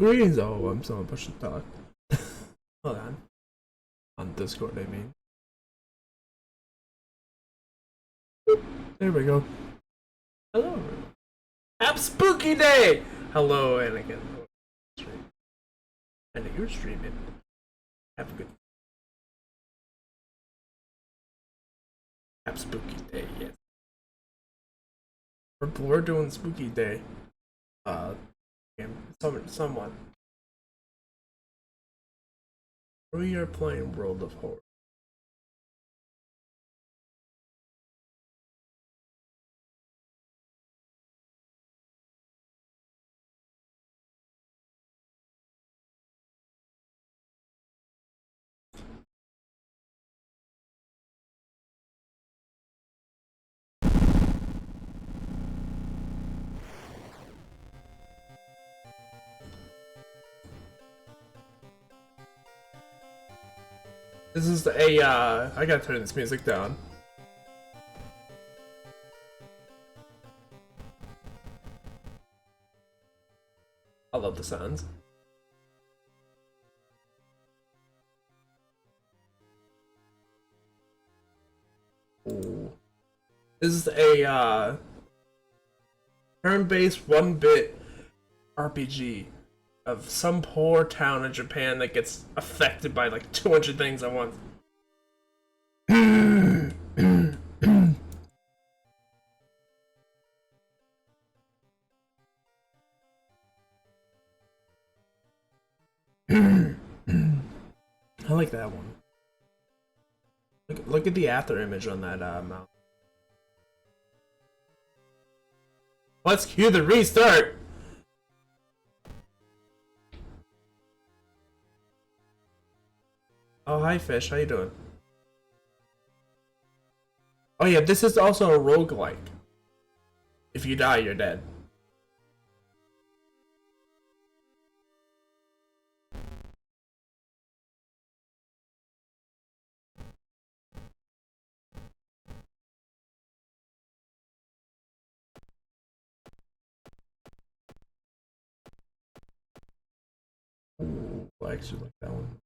greens. Oh, I'm so push the talk. Hold on Discord, I mean. There we go. Hello. Happy Spooky Day! Hello, Anakin. I know you're streaming. Have a good Happy Spooky Day, yes. We're doing Spooky Day. Someone. We are playing World of Horror. This is I gotta turn this music down. I love the sounds. Ooh. This is a turn-based 1-bit RPG of some poor town in Japan that gets affected by like 200 things at once. I like that one. Look at the after image on that mount. Let's cue the restart! Oh, hi Fish, how you doing? Oh yeah, this is also a roguelike. If you die, you're dead. Ooh, I actually like that one.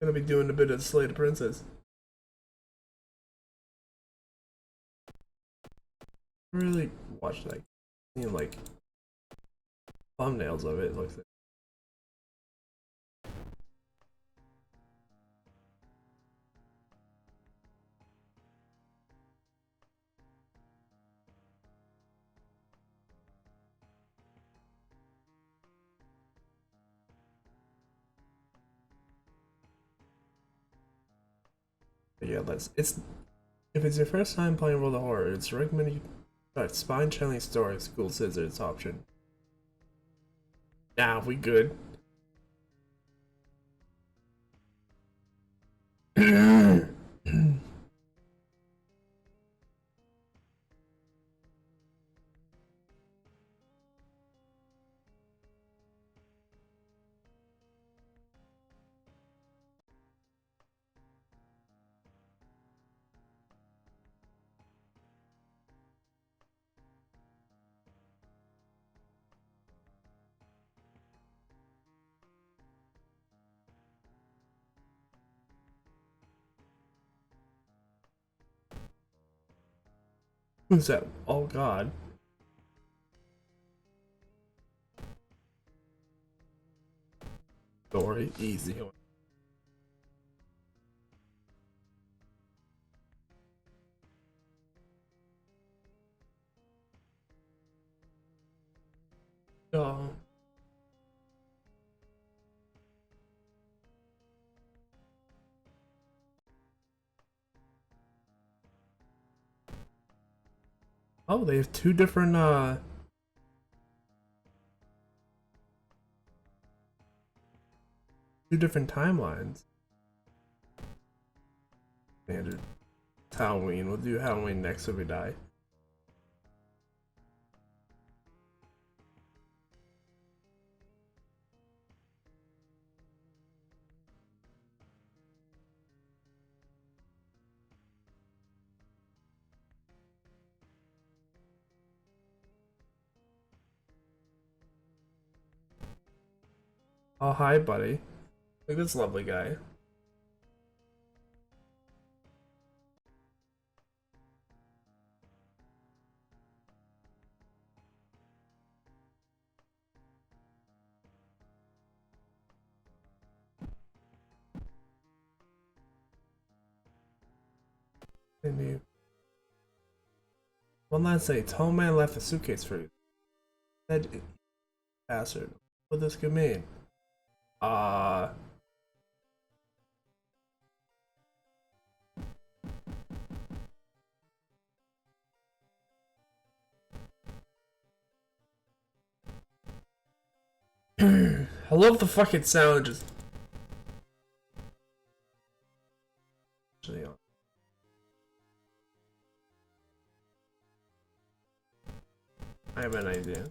Gonna be doing a bit of Slay the Princess. Really watch that. You know, like thumbnails of it. It looks like. But yeah, it's if it's your first time playing World of Horror, it's recommended you start spine-chilling story School Scissors option. Nah, we good. Who's that? Oh god. Story, easy. Oh. Oh, they have two different timelines. Standard. It's Halloween. We'll do Halloween next if we die. Oh, hi, buddy. Look at this lovely guy. Maybe. One last say, tall man left a suitcase for you. Said bastard. What this could mean? Uh I love the fucking sound just actually on. I have an idea.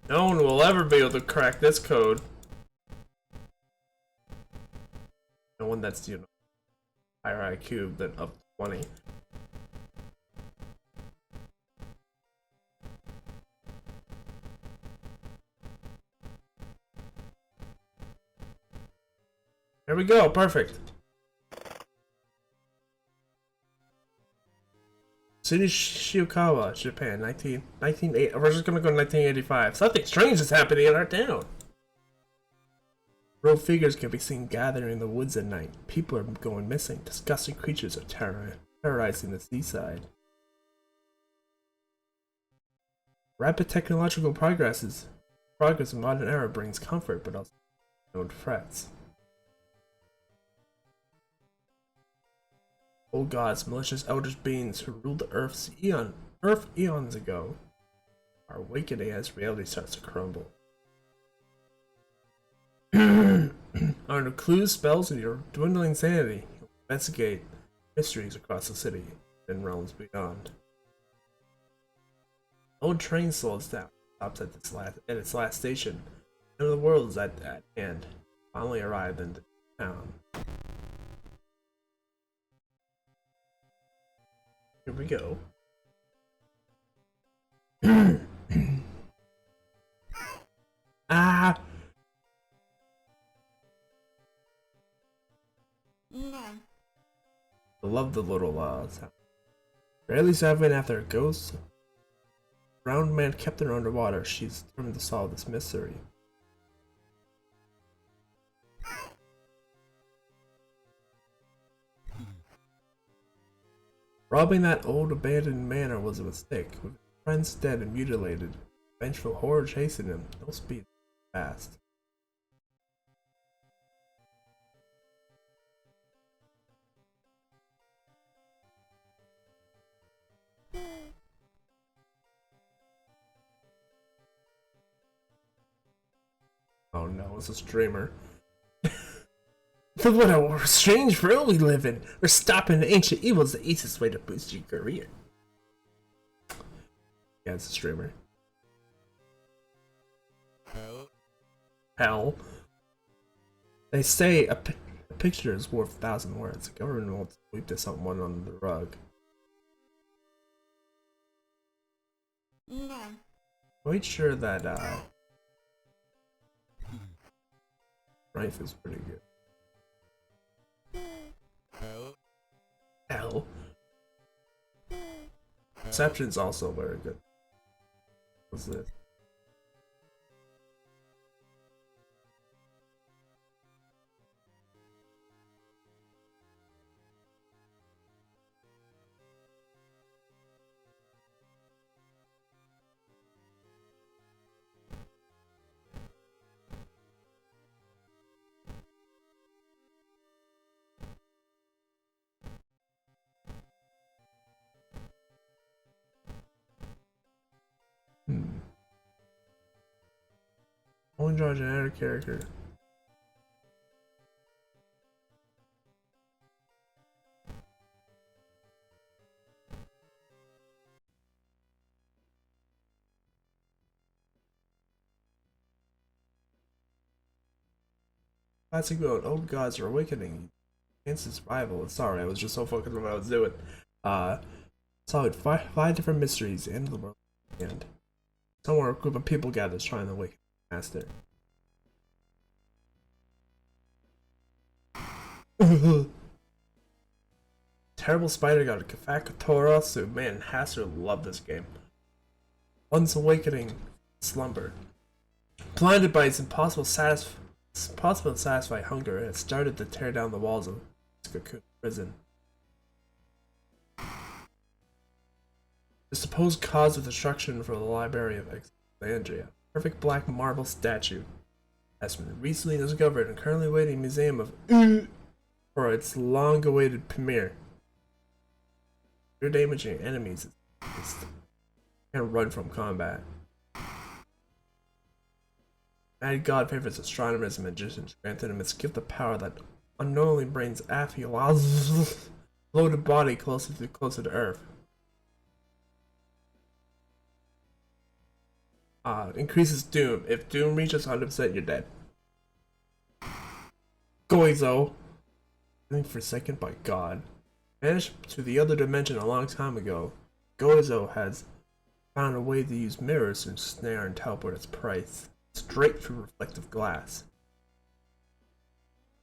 No one will ever be able to crack this code. No one that's, you know, higher IQ than up to 20. There we go, perfect. City Shiokawa, Japan, 1980. We're just gonna go 1985. Something strange is happening in our town. Rogue figures can be seen gathering in the woods at night. People are going missing. Disgusting creatures are terrorizing the seaside. Rapid technological progress in modern era brings comfort, but also known threats. Old gods, malicious eldritch beings who ruled the Earth eons ago, are awakening as reality starts to crumble. Under clues, spells, and your dwindling sanity, you'll investigate mysteries across the city and realms beyond. Old train slows down, stops at its last station. The end of the world is at hand. Finally arrived in the town. Here we go. Ah! I love the little sound. Barely surviving after a ghost. Brown man kept her underwater. She's determined to solve this mystery. Robbing that old abandoned manor was a mistake. With his friends dead and mutilated, vengeful horror chasing him. No speed fast. Oh no, it's a streamer. What a strange world we live in. We're stopping the ancient evils the easiest way to boost your career. Yeah, it's a streamer. Hell. They say a picture is worth 1,000 words. The government won't sweep this someone under the rug. Quite sure that Rife is pretty good. Hell. Perception's also very good. What's this? Only draw a generic character. Classic mode. Old gods are awakening. Instant survival. Sorry, I was just so focused on what I was doing. solved five different mysteries in the world, and somewhere a group of people gathers trying to awaken the master. Terrible Spider God, Kafakatorosu. Man, Hasser loved this game. Once awakening slumber. Blinded by its impossible to satisfy hunger, it started to tear down the walls of its cocoon prison. The supposed cause of destruction for the Library of Alexandria, perfect black marble statue, has been recently discovered and currently waiting in the Museum of for its long-awaited premiere. You're damaging enemies and run from combat. Mad God favors astronomers and magicians, granting him its gift of power that unknowingly brings Aphiol's loaded body closer to Earth. Increases Doom. If Doom reaches 100%, you're dead. Goizo. Think for a second, by God. Vanished to the other dimension a long time ago, Goizo has found a way to use mirrors to ensnare and teleport its prey straight through reflective glass.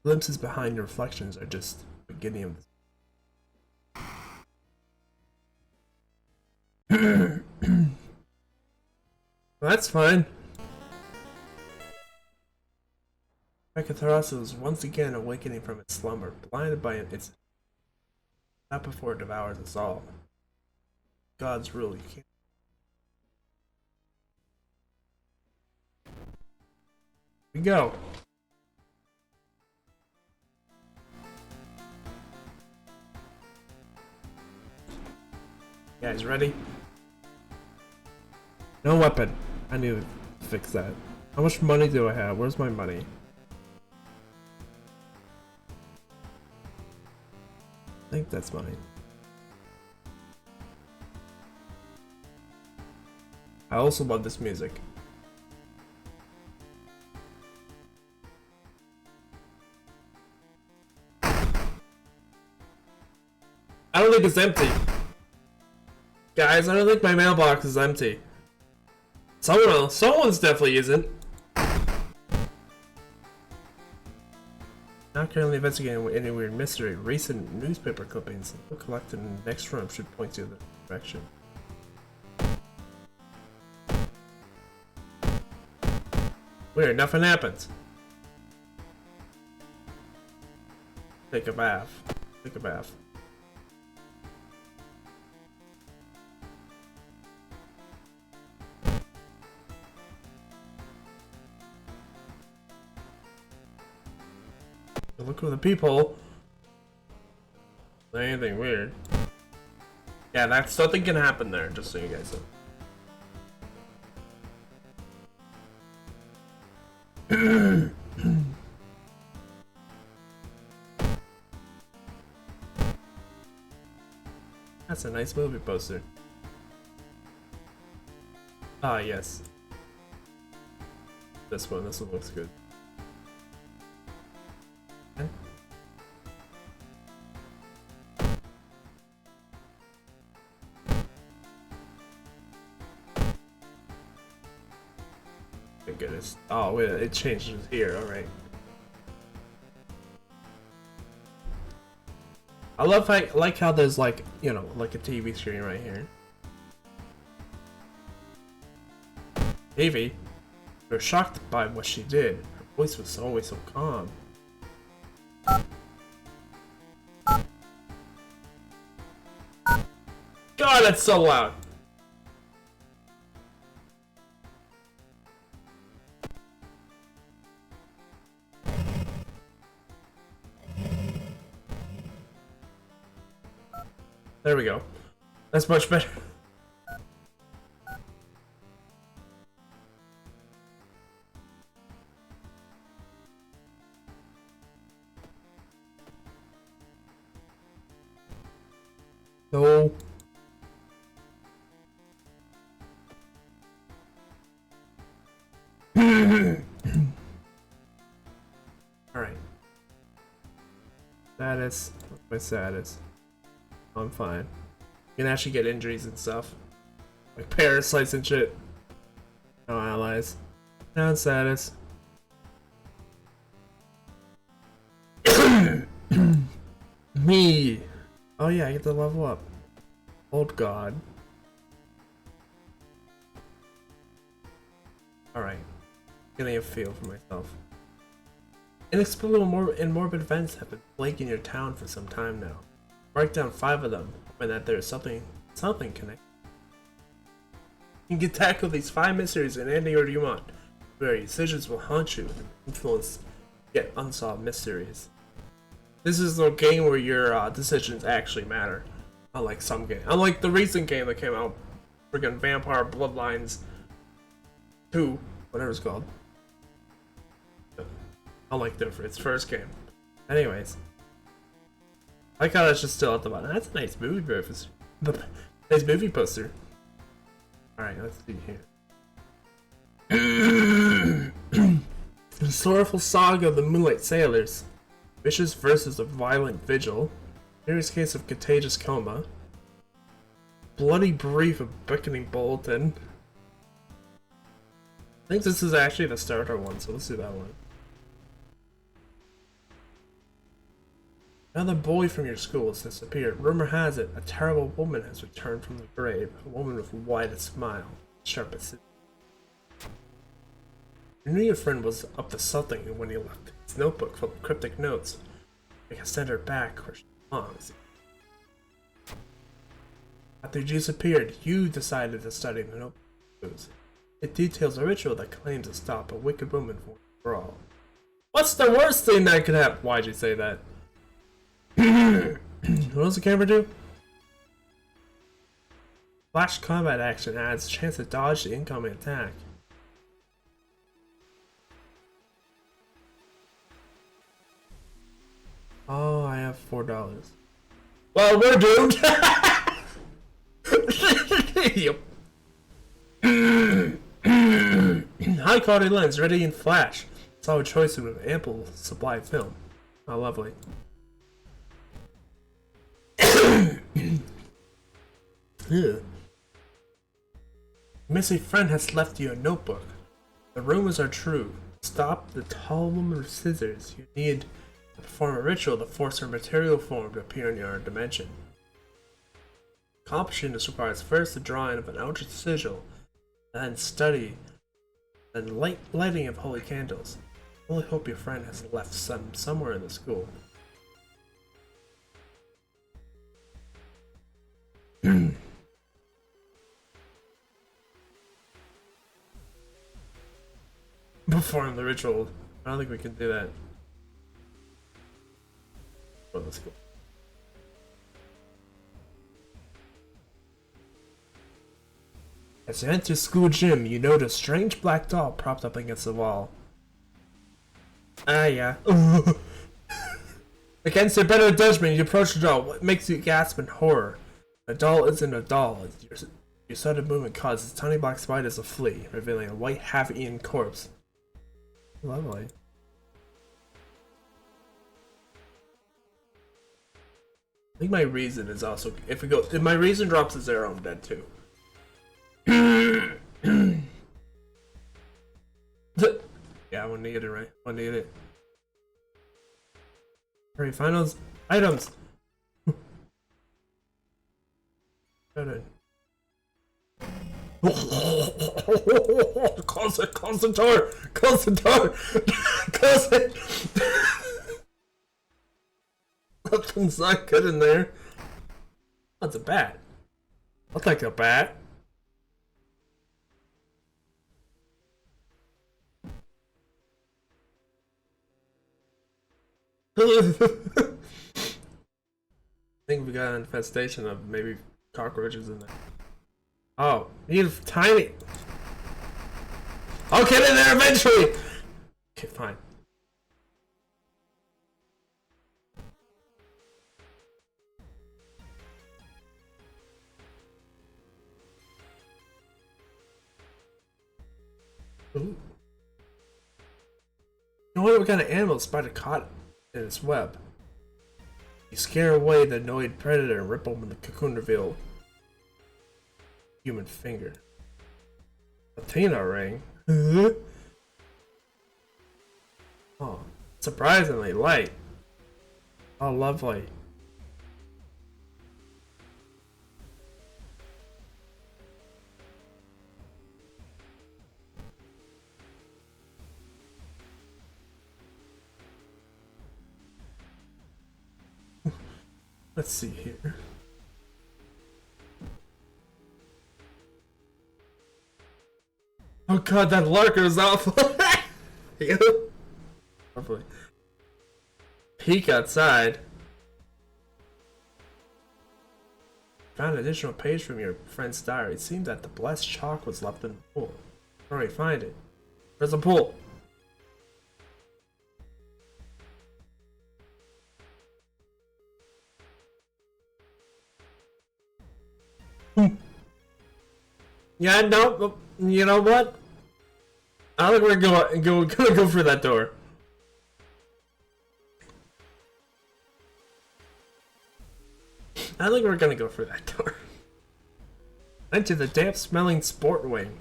Glimpses behind your reflections are just the beginning of this. That's fine. Mekatarasu is once again awakening from its slumber, blinded by its not before it devours us all. God's rule, you can't. Here we go. You guys ready? No weapon. I need to fix that. How much money do I have? Where's my money? I think that's mine. I also love this music. I don't think it's empty. Guys, I don't think my mailbox is empty. Someone's definitely isn't. Not currently investigating any weird mystery. Recent newspaper clippings collected in the next room should point you in the direction. Weird, nothing happens. Take a bath. Take a bath. Look for the peephole. Anything weird. Yeah, that's something can happen there, just so you guys know. That's a nice movie poster. Ah, yes. This one looks good. Thank goodness. Oh wait, it changes here, alright. I like how there's like, you know, like a TV screen right here. Davey, you're shocked by what she did. Her voice was always so calm. God, that's so loud. There we go. That's much better. No. Alright. Status. What's my status? I'm fine. You can actually get injuries and stuff. Like parasites and shit. No allies. No status. Me. Oh yeah, I get to level up. Old God. Alright. Getting a feel for myself. Inexplicable and morbid events have been plaguing your town for some time now. Mark down 5 of them, hoping that there is something connected. You can tackle these 5 mysteries in any order you want, where your decisions will haunt you and influence yet unsolved mysteries. This is a game where your decisions actually matter, unlike some game. Unlike the recent game that came out, friggin' Vampire Bloodlines 2, whatever it's called. Unlike its first game. Anyways. I like how that's just still at the bottom. That's a nice movie poster. Nice movie poster. Alright, let's see here. The sorrowful saga of the Moonlight Sailors. Vicious versus a violent vigil. Serious case of contagious coma. Bloody brief of beckoning bulletin. I think this is actually the starter one, so let's do that one. Another boy from your school has disappeared. Rumor has it, a terrible woman has returned from the grave. A woman with wide smile, sharp as scissors. You knew your friend was up to something when he left his notebook full of cryptic notes. You can send her back where she belongs. After you disappeared, you decided to study the notebook. It details a ritual that claims to stop a wicked woman for all. What's the worst thing that could happen? Why'd you say that? What does the camera do? Flash combat action adds chance to dodge the incoming attack. Oh, I have $4. Well, we're doomed. Yep. High quality lens, ready in flash. Solid choice with ample supply of film. Oh, lovely. Missing friend has left you a notebook. The rumors are true. Stop the tall woman with scissors. You need to perform a ritual to force her material form to appear in your dimension. Accomplishing this requires first the drawing of an outer sigil, then study, then lighting of holy candles. I only hope your friend has left somewhere in the school. Perform the ritual. I don't think we can do that. Oh, let's go. As you enter school gym, you notice a strange black doll propped up against the wall. Ah, yeah. Against your better judgment, you approach the doll. What makes you gasp in horror? The doll isn't a doll. Your sudden movement causes tiny black spiders to flee, revealing a white half-eaten corpse. Lovely. I think my reason is also, if my reason drops to 0, I'm dead too. Yeah, I wouldn't need it, right? I wouldn't need it. Alright, find those items. Got it. Close the door! Close the door! Close it! Nothing's not good in there. That's a bat. I'll take a bat. I think we got an infestation of maybe cockroaches in there. Oh, you need tiny. I'll get in there eventually. Okay, fine. Ooh. I wonder what kind of animal the spider caught in its web. You scare away the annoyed predator and rip open the cocoon reveal human finger. Athena ring? Oh, surprisingly light. Oh, lovely. Let's see here. Oh god, that Larker is awful. Lovely. Peek outside. Found an additional page from your friend's diary. It seemed that the blessed chalk was left in the pool. Alright, find it. Where's the pool? Yeah, no, you know what? I think we're gonna go for that door. I think we're gonna go for that door. Enter the damp-smelling sport wing.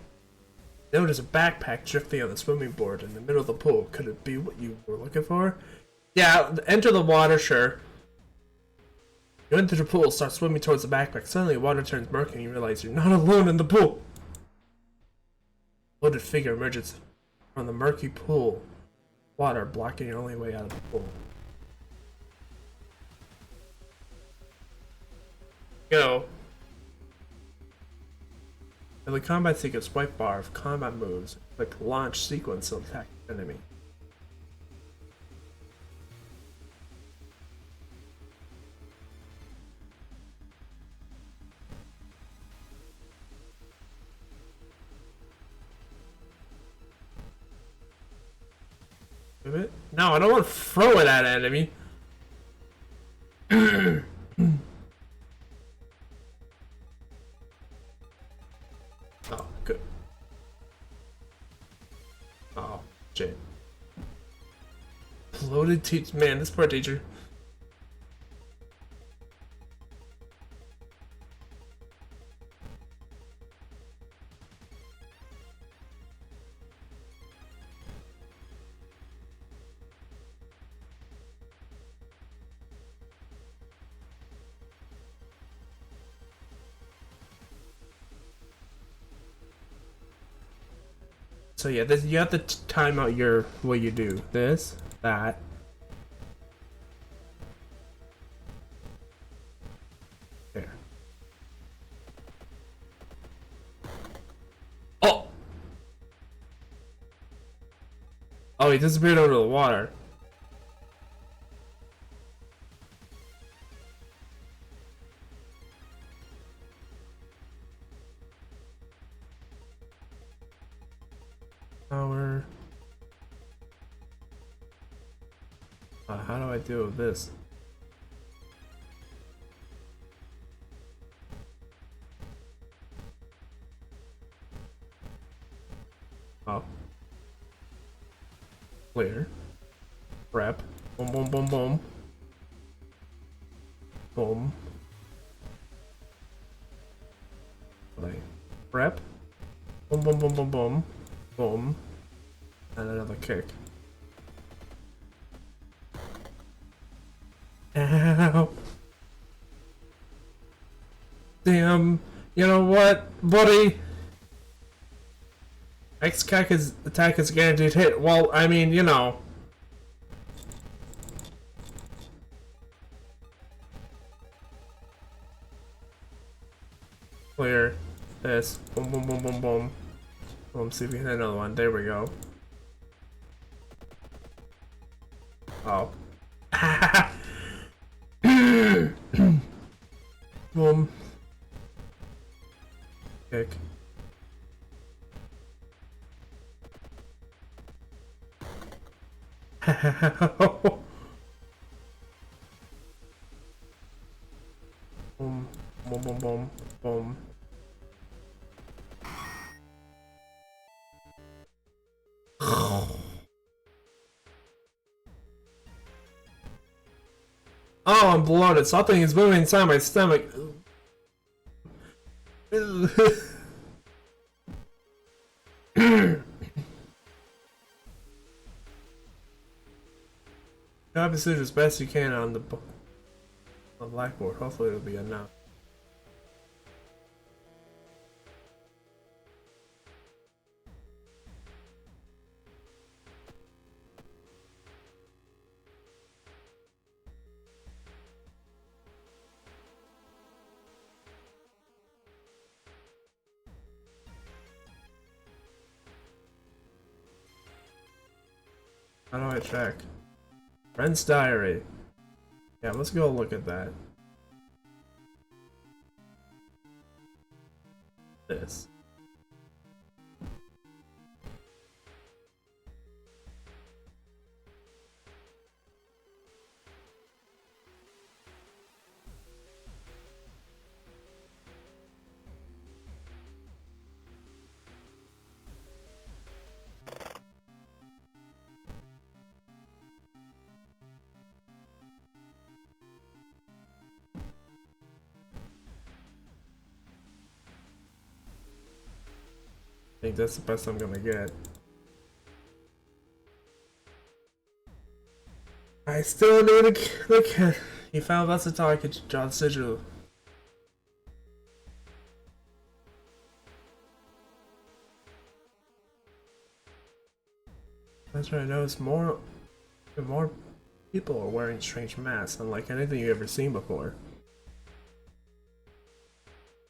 Notice a backpack drifting on the swimming board in the middle of the pool. Could it be what you were looking for? Yeah, enter the water, sure. You enter the pool, start swimming towards the backpack. Suddenly, the water turns murky and you realize you're not alone in the pool. A bloated figure emerges from the murky pool. Water blocking your only way out of the pool. Go. In the combat sequence swipe bar of combat moves, click launch sequence to attack the enemy. No, I don't want to throw it at enemy. Oh, good. Oh, shit. Bloated teach. Man, this poor teacher. So yeah, this, you have to time out your what you do. This, that. There. Oh! Oh, he disappeared under the water. Power. How do I deal with this? Oh. Clear. Prep. Boom, boom, boom, boom. Boom. Play. Prep. Boom, boom, boom, boom, boom. Boom. And another kick. Ow. Damn. You know what, buddy? X-Kaka's attack is guaranteed hit. Well, I mean, you know. Clear this. Boom, boom, boom, boom, boom. Boom, see if we can hit another one. There we go. Oh. Boom. Kick. Boom, boom, boom, boom, boom. Oh, I'm bloated. Something is moving inside my stomach. Copy decision as best you can on the blackboard. Hopefully it'll be enough. How do I check? Friend's diary. Yeah, let's go look at that. This. I think that's the best I'm gonna get. I still need to look at. He found lots of target John Sigil. That's right. I noticed more people are wearing strange masks, unlike anything you've ever seen before.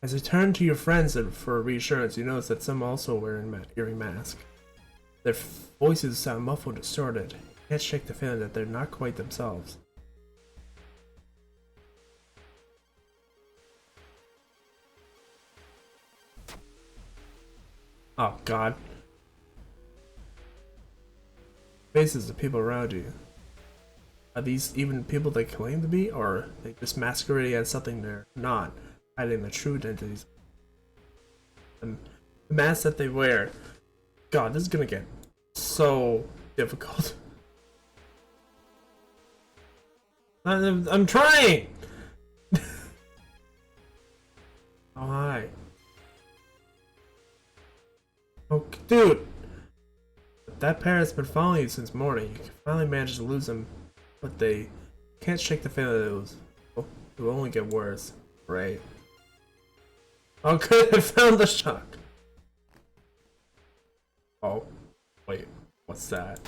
As you turn to your friends for reassurance, you notice that some also wearing masks. Their voices sound muffled and distorted. You can't shake the feeling that they're not quite themselves. Oh God. Faces of people around you. Are these even people they claim to be, or are they just masquerading as something they're not? Hiding the true identities. And the mask that they wear. God, this is gonna get so difficult. I'm trying! Oh, hi. Oh, dude! That pair has been following you since morning. You finally managed to lose them, but they can't shake the feeling that it will only get worse. Right. Oh good, I found the shock. Oh, wait, what's that?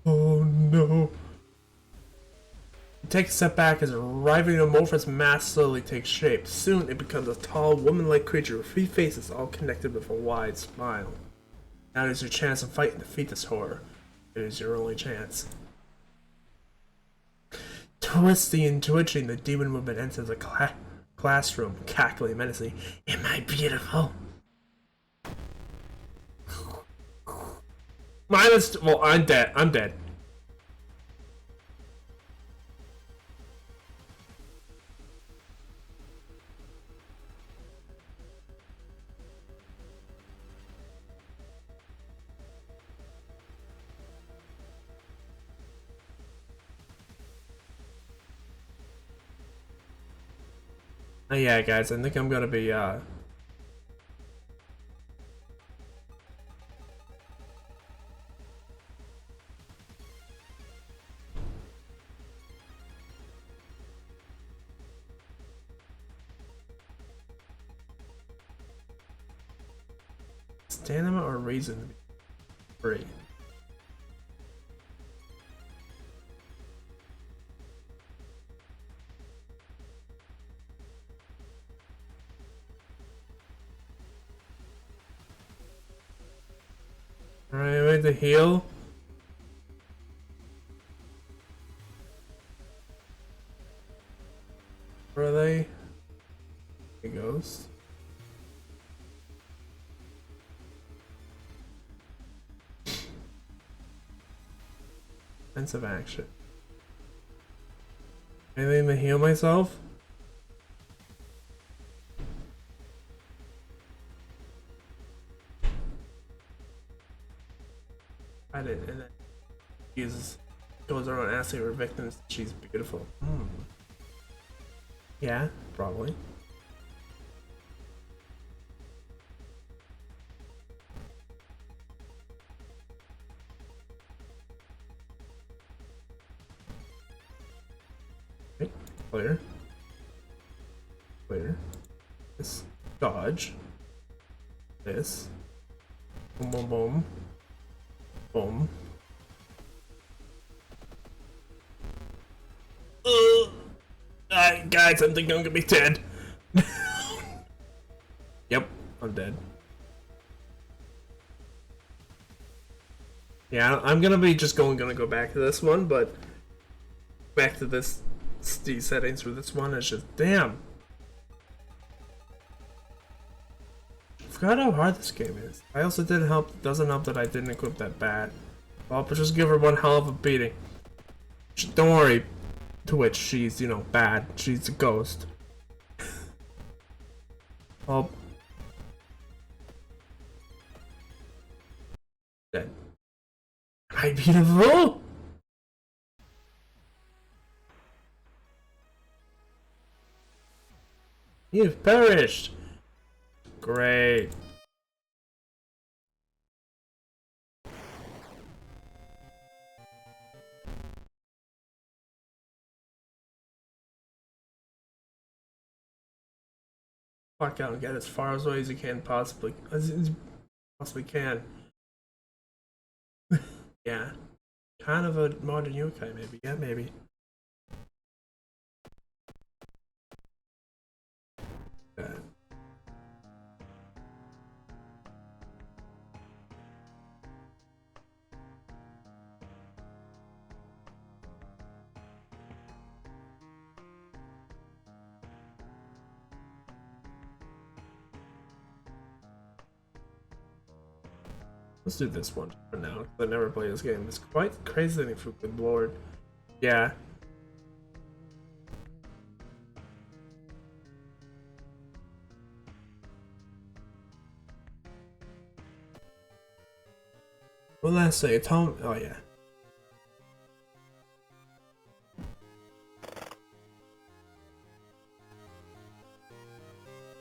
Oh no. You take a step back as a writhing amorphous mass slowly takes shape. Soon it becomes a tall, woman-like creature with 3 faces all connected with a wide smile. Now it is your chance to fight and defeat this horror. It is your only chance. Twisting and twitching, the demon woman enters the classroom, cackling menacingly. Am I beautiful? Well, I'm dead. I'm dead. Yeah, guys, I think I'm gonna be, stamina or reason to be free. Alright, wait to heal. Where are they? There he goes. Defensive action. Anything to heal myself? I didn't. And then goes around asking her victims she's beautiful. Yeah, probably. Clear. Clear. This. Dodge. This. Boom, boom, boom. Boom. Guys, I think I'm gonna be dead. Yep, I'm dead. Yeah, I'm gonna be just gonna go back to this one, but back to these settings for this one is just damn. I forgot how hard this game is. I also doesn't help that I didn't equip that bat. Well, but just give her one hell of a beating. Don't worry, Twitch, she's, you know, bad. She's a ghost. Well, dead. Am I beautiful? You've perished. Great. Fuck out and get as far away as you can possibly can. Yeah. Kind of a modern yokai maybe. Yeah, maybe. Let's do this one for now, because I never play this game. It's quite crazy for good lord. Yeah. What did I say? Tom. Oh, yeah.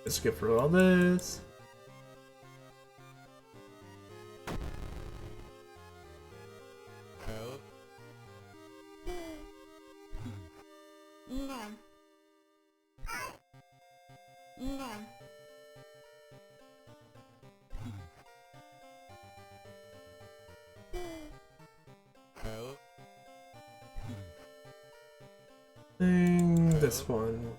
Let's skip through all this. This one.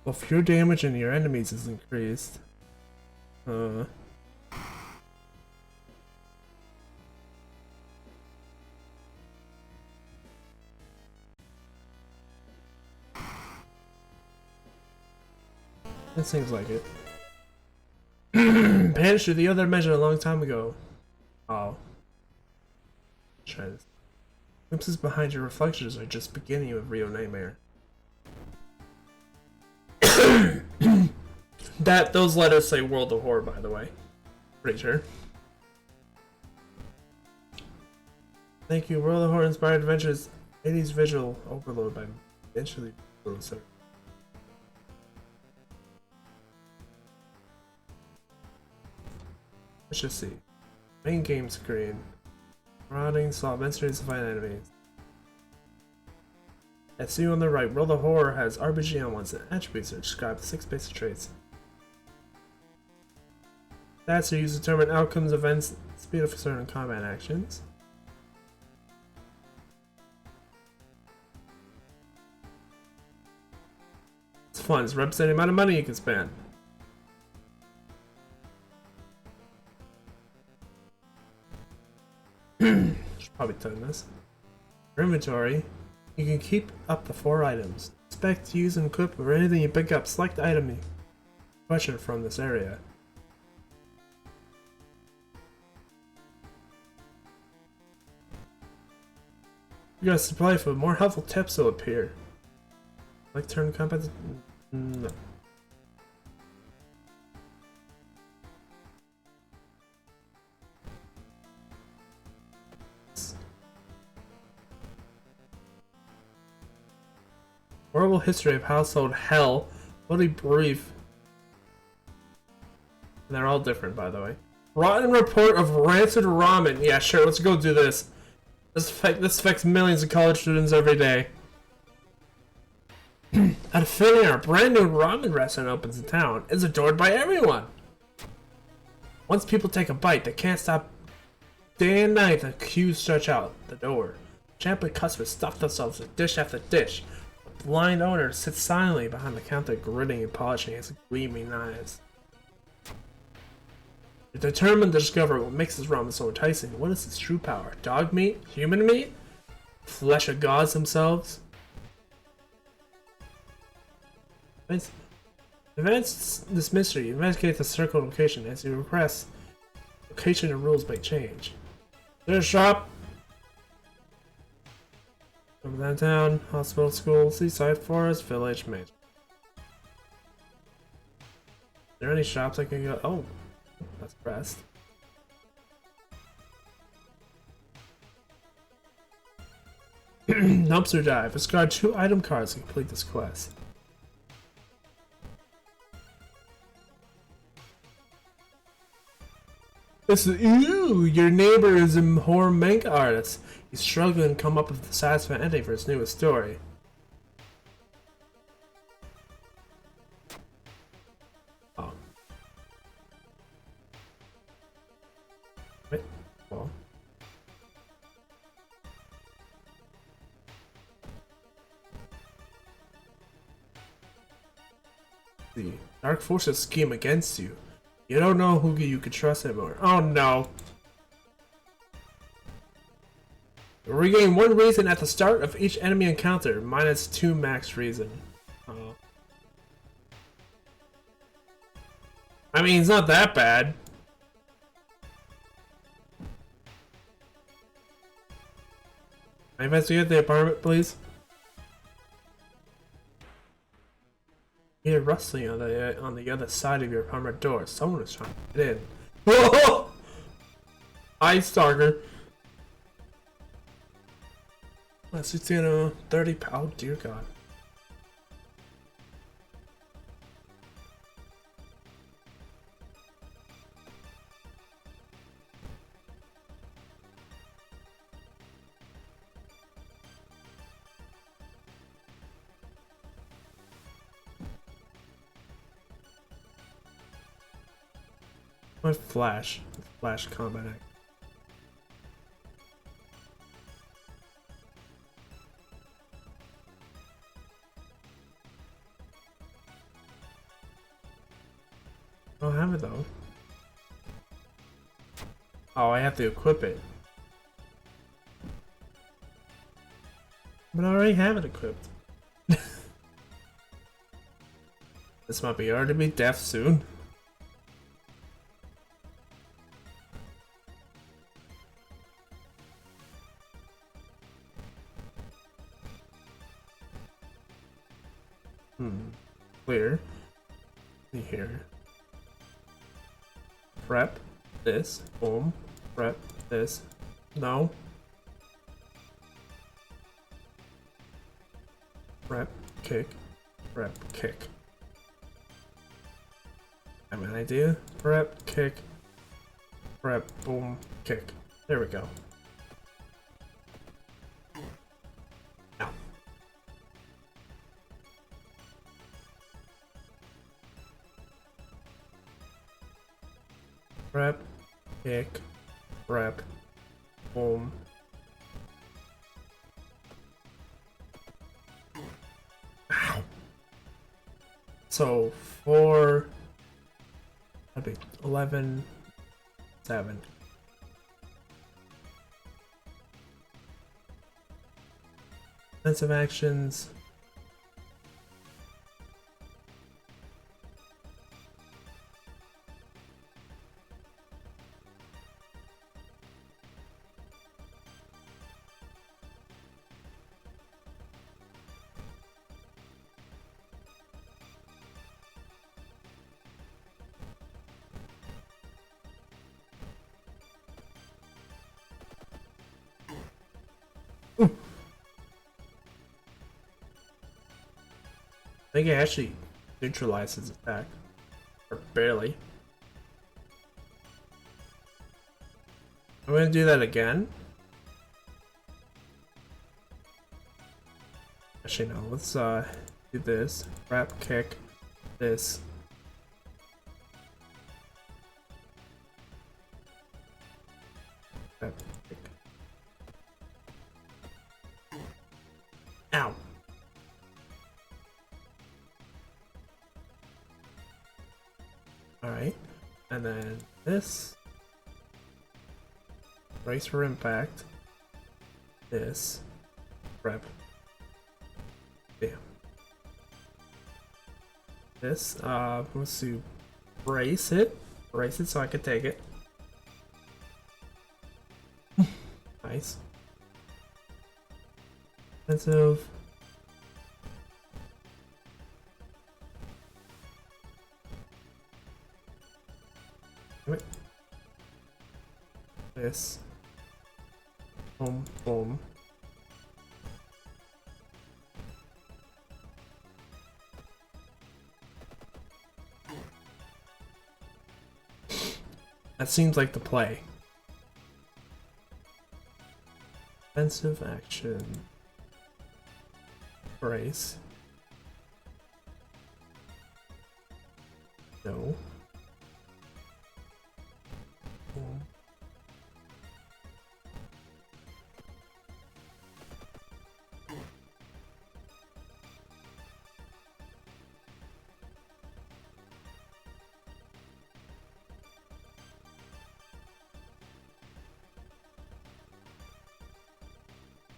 Well, if your damage and your enemies is increased. That seems like it. Banished to the other measure a long time ago. Oh. Try this. Glimpses behind your reflections are just beginning with Rio Nightmare. Those letters say World of Horror, by the way. Pretty sure. Thank you, World of Horror inspired adventures. 80s visual overload by eventually. Let's just see. Main game screen. Marauding, solve mysteries, find enemies. As seen on the right, World of Horror has RPG elements and attributes that describe 6 basic traits. Stats are used to determine outcomes, events, speed of certain combat actions. It's fun, it's representing the amount of money you can spend. Should probably turn this. Your inventory. You can keep up to 4 items. Inspect, use, and equip or anything you pick up. Select the item you question from this area. You got supply food. More helpful tips will appear. Like turn combat. No. Horrible history of household hell. Bloody brief. And they're all different, by the way. Rotten report of rancid ramen. Yeah, sure, let's go do this. This affects millions of college students every day. At Affinia, a brand new ramen restaurant opens in town. It's adored by everyone. Once people take a bite, they can't stop. Day and night, the queues stretch out the door. Champion customers stuff themselves with dish after dish. The blind owner sits silently behind the counter, gritting and polishing his gleaming knives. You're determined to discover what makes this ramen so enticing. What is its true power? Dog meat? Human meat? Flesh of gods themselves? Advance this mystery. Investigate the circle location. As you request, location and rules may change. There's a shop. Over downtown, hospital, school, seaside, forest, village, mansion. Are there any shops I can go? Oh, that's pressed. Dumpster dive. Discard 2 item cards to complete this quest. Your neighbor is a horror manga artist. He's struggling to come up with a satisfying ending for his newest story. Oh. Wait. Well. The dark forces scheme against you. You don't know who you can trust anymore. Oh no. Regain 1 reason at the start of each enemy encounter, minus 2 max reason. I mean, it's not that bad. Can I investigate the apartment, please? You hear rustling on the other side of your apartment door. Someone is trying to get in. Whoa! Ice Stalker. 1630. Oh dear God. What flash? Flash combat act. I don't have it though. Oh, I have to equip it. But I already have it equipped. This might be hard to be deaf soon. Clear. Here. Prep this. Boom. Prep this. No. Prep. Kick. Prep. Kick. I have an idea. Prep. Kick. Prep. Boom. Kick. There we go. Now. Prep, kick, prep, boom. Ow. So 4, that'd be 11, 7. Defensive actions. I think it actually neutralized his attack. Or barely. I'm gonna do that again. Actually, no. Let's do this. Wrap, kick, this. Wrap, kick. Ow. Alright. And then this. Brace for impact. This. Prep. Damn. This, let's do brace it. Brace it so I can take it. Nice. Expensive. This. Boom, boom. That seems like the play. Offensive action. Brace. No. Boom.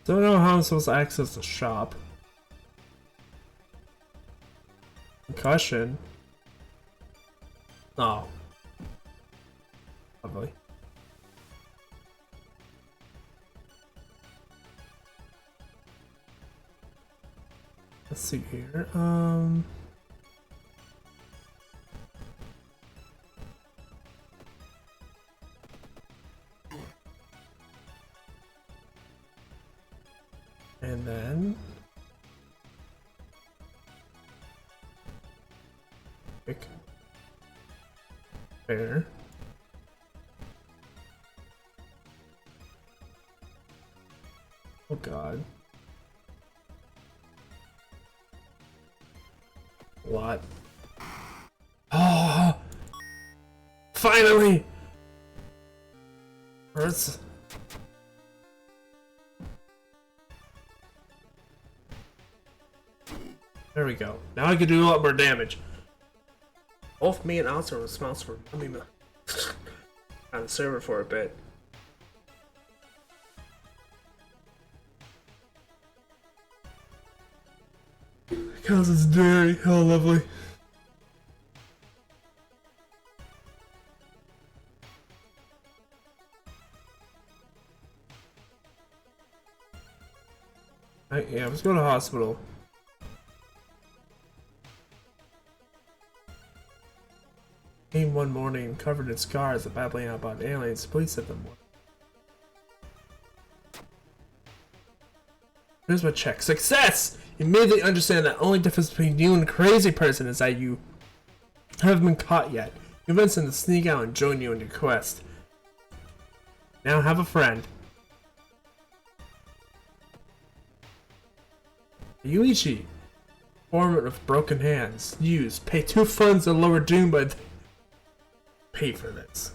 Don't know how I'm supposed to access the shop. Concussion. Oh. Lovely. Let's see here. And then pick bear. Oh god. What? Oh! Finally! Hurts. There we go. Now I can do a lot more damage. Both me and Alice are responsible for running on the server for a bit. Because it's very hell lovely. Yeah, let's go to the hospital. Came one morning covered in scars and babbling out about aliens. Police said them. Here's my check. Success! You immediately understand that the only difference between you and a crazy person is that you haven't been caught yet. Convince them to sneak out and join you in your quest. Now have a friend. Yuichi. Form with broken hands. Use. Pay 2 funds to lower doom, but pay for this.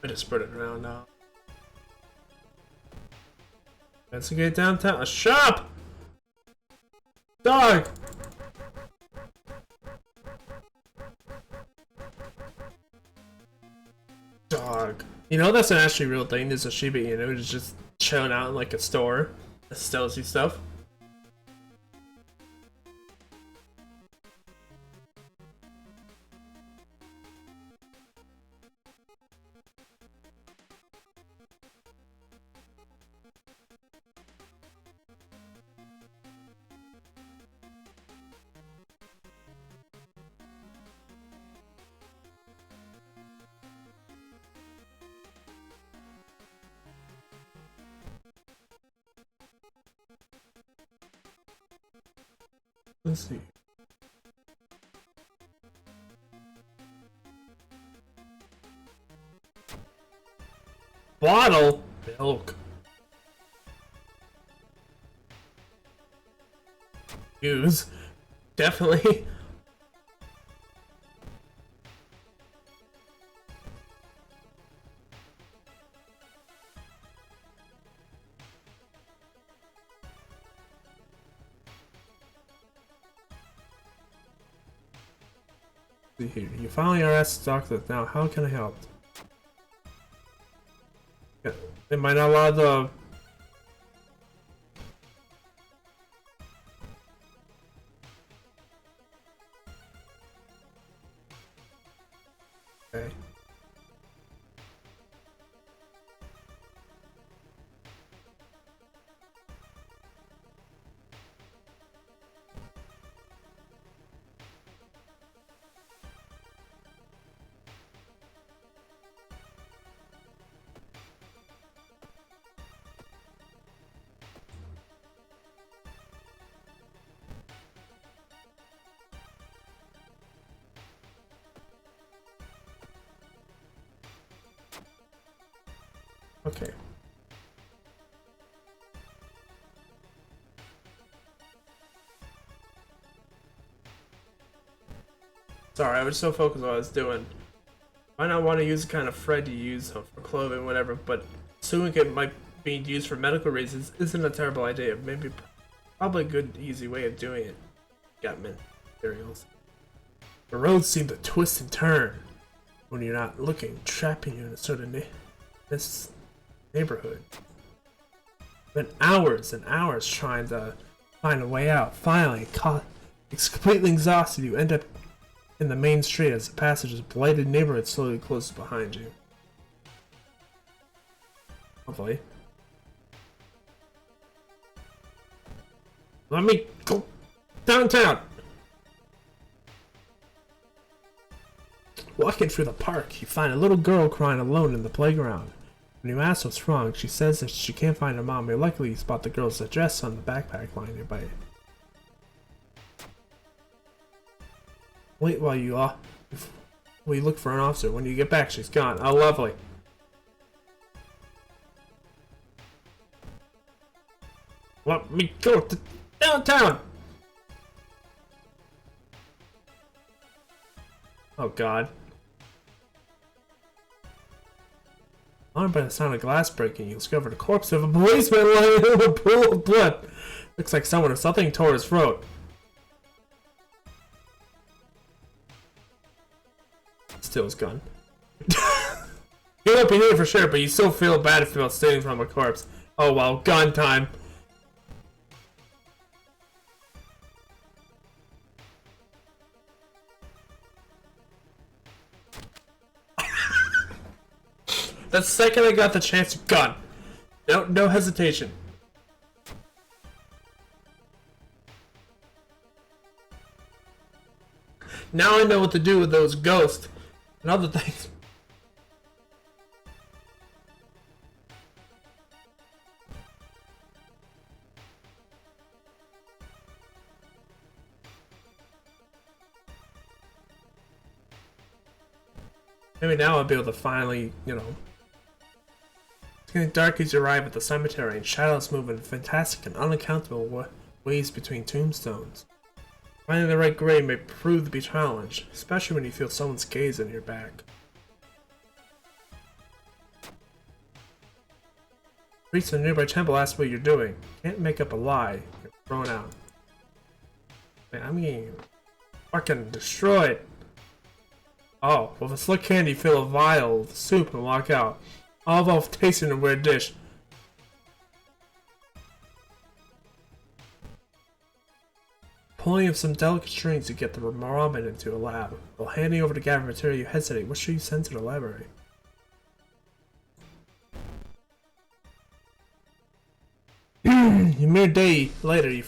I just spread it around now. Investigate downtown. A shop! Dog! Dog. You know that's an actually real thing. There's a Shiba Inu that's just chilling out in like a store that sells you stuff. Let's see. Bottle milk. Use. Definitely. See here. You finally are asked the doctor. Now, how can I help? Yeah, they might not allow the. Okay. Okay. Sorry, I was so focused on what I was doing. Might not want to use the kind of thread you use for clothing, whatever, but assuming it might be used for medical reasons isn't a terrible idea. Maybe, probably a good, easy way of doing it. Gatman materials. The roads seem to twist and turn when you're not looking, trapping you in a sort of this neighborhood. Spent hours and hours trying to find a way out. Finally, it's completely exhausted. You end up in the main street as the passage's blighted neighborhood slowly closes behind you. Hopefully. Let me go downtown! Walking through the park, you find a little girl crying alone in the playground. When you ask what's wrong, she says that she can't find her mom. You're lucky you spot the girl's address on the backpack lying nearby. Wait while you look for an officer. When you get back, she's gone. Oh, lovely. Let me go to downtown! Oh, God. Alarmed by the sound of glass breaking, you discover the corpse of a policeman lying in a pool of blood. Looks like someone or something tore his throat. Still his gun. You won't be here for sure, but you still feel bad if you're stealing from a corpse. Oh well, gun time. The second I got the chance, gun. No hesitation. Now I know what to do with those ghosts and other things. Maybe now I'll be able to finally, It's getting dark as you arrive at the cemetery, and shadows move in fantastic and unaccountable ways between tombstones. Finding the right grave may prove to be a challenge, especially when you feel someone's gaze on your back. Priest in a nearby temple asks what you're doing. Can't make up a lie. You're thrown out. Man, I'm getting fucking destroyed. Oh, with a slick hand you fill a vial of soup and walk out. All while tasting a weird dish. Pulling of some delicate strings to get the ramen into a lab. While handing over the gathered material, you hesitate. What should you send to the library? A mere day later, your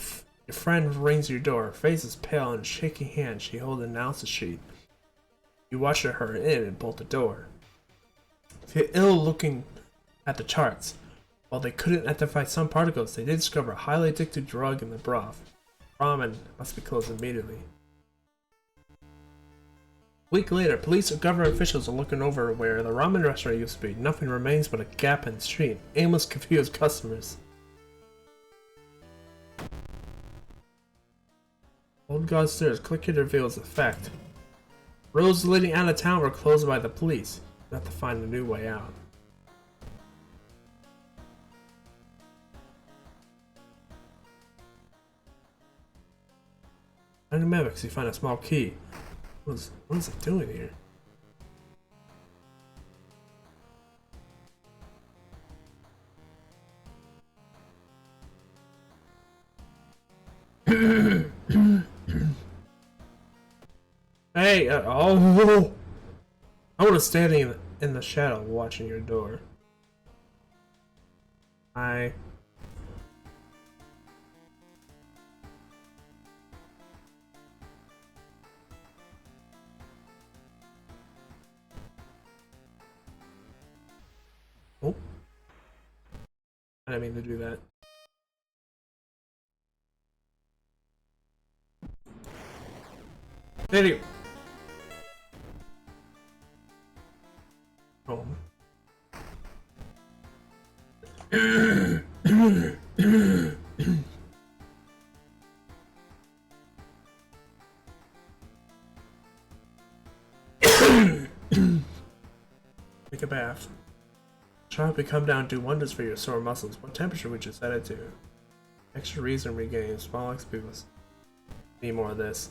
friend rings your door. Her face is pale and shaky hand. She holds an analysis sheet. You usher her in and bolt the door. They're ill looking at the charts. While they couldn't identify some particles, they did discover a highly addictive drug in the broth. Ramen must be closed immediately. A week later, police and government officials are looking over where the ramen restaurant used to be. Nothing remains but a gap in the street. Aimless, confused customers. Old God stares. Click here reveals the fact. Roads leading out of town were closed by the police. You have to find a new way out. Find the mimics, you find a small key. What is it doing here? Hey, oh! I was standing in the shadow watching your door. Hi. Oh. I didn't mean to do that. Video. Oh. Take a bath. Try to come down do wonders for your sore muscles. What temperature would you set it to? Extra reason regain. Small XP was. Need more of this.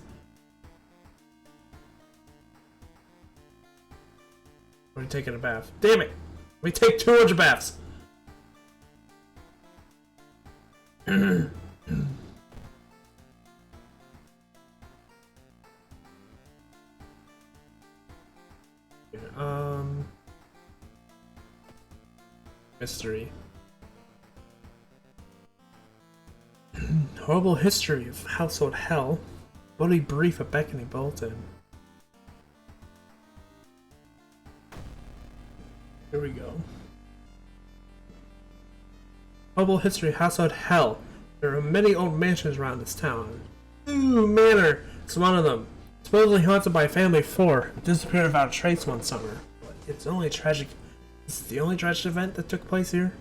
We're taking a bath. Damn it! We take 200 baths! Mystery. Horrible history of household hell. Bloody brief of Beckoning Bolton. Here we go. Horrible history of household hell. There are many old mansions around this town. Ooh, Manor! It's one of them. Supposedly haunted by a family of 4. Disappeared without a trace one summer. But it's only a tragic. This is the only tragic event that took place here?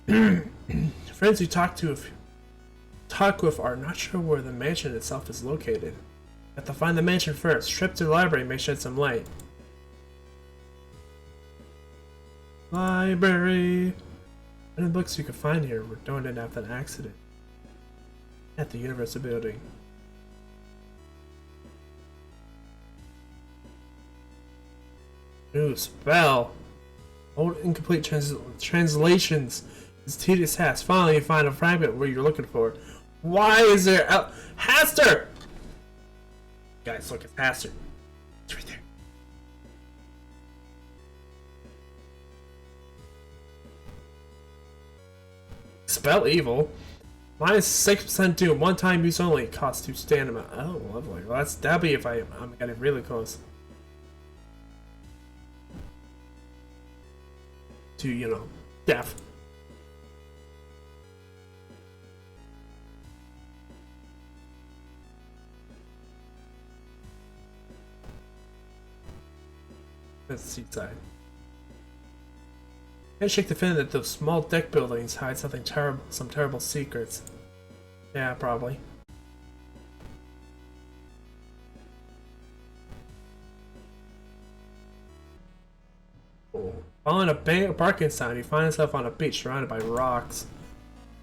Friends you talk with are not sure where the mansion itself is located. You have to find the mansion first. Trip to the library may shed some light. Library. Any books you can find here were donated after an accident at the University building. New spell. Old incomplete translations. It's tedious task. Finally, you find a fragment where you're looking for. Why is there Haster? Guys, look, it's Haster. It's right there. Spell evil. Minus 6% doom. One time use only. Cost 2 stamina. Oh, lovely. Well, that'll be if I'm getting really close to, you know, death. That's the seaside. Can't shake the feeling that those small deck buildings hide something terrible, some terrible secrets. Yeah, probably. Oh. Following a barking sound, you find yourself on a beach surrounded by rocks.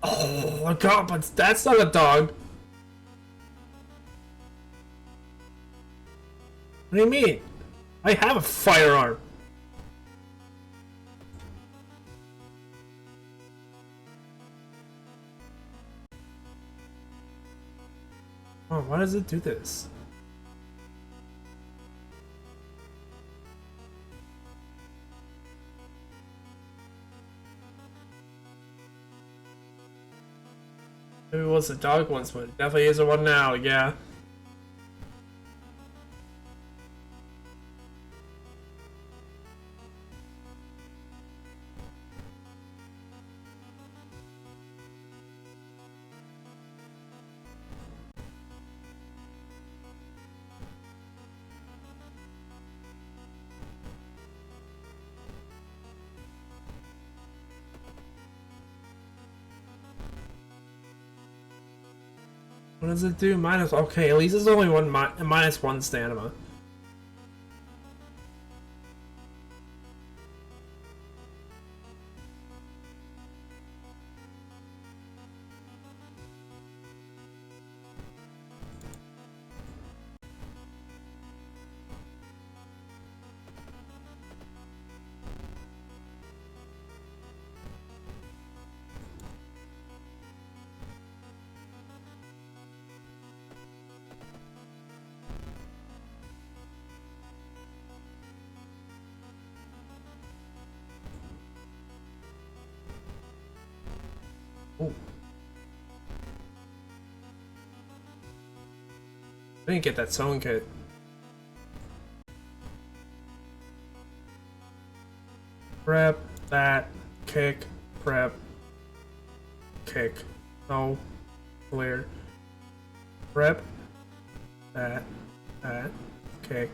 Oh my god, but that's not a dog! What do you mean? I have a firearm! Oh, why does it do this? Maybe it was a dog once, but it definitely is a one now, yeah. What does it do? Minus. Okay, at least it's only minus one stamina. Oh. I didn't get that sewing kit. Prep, that, kick, prep, kick. No, clear. Prep, that, kick,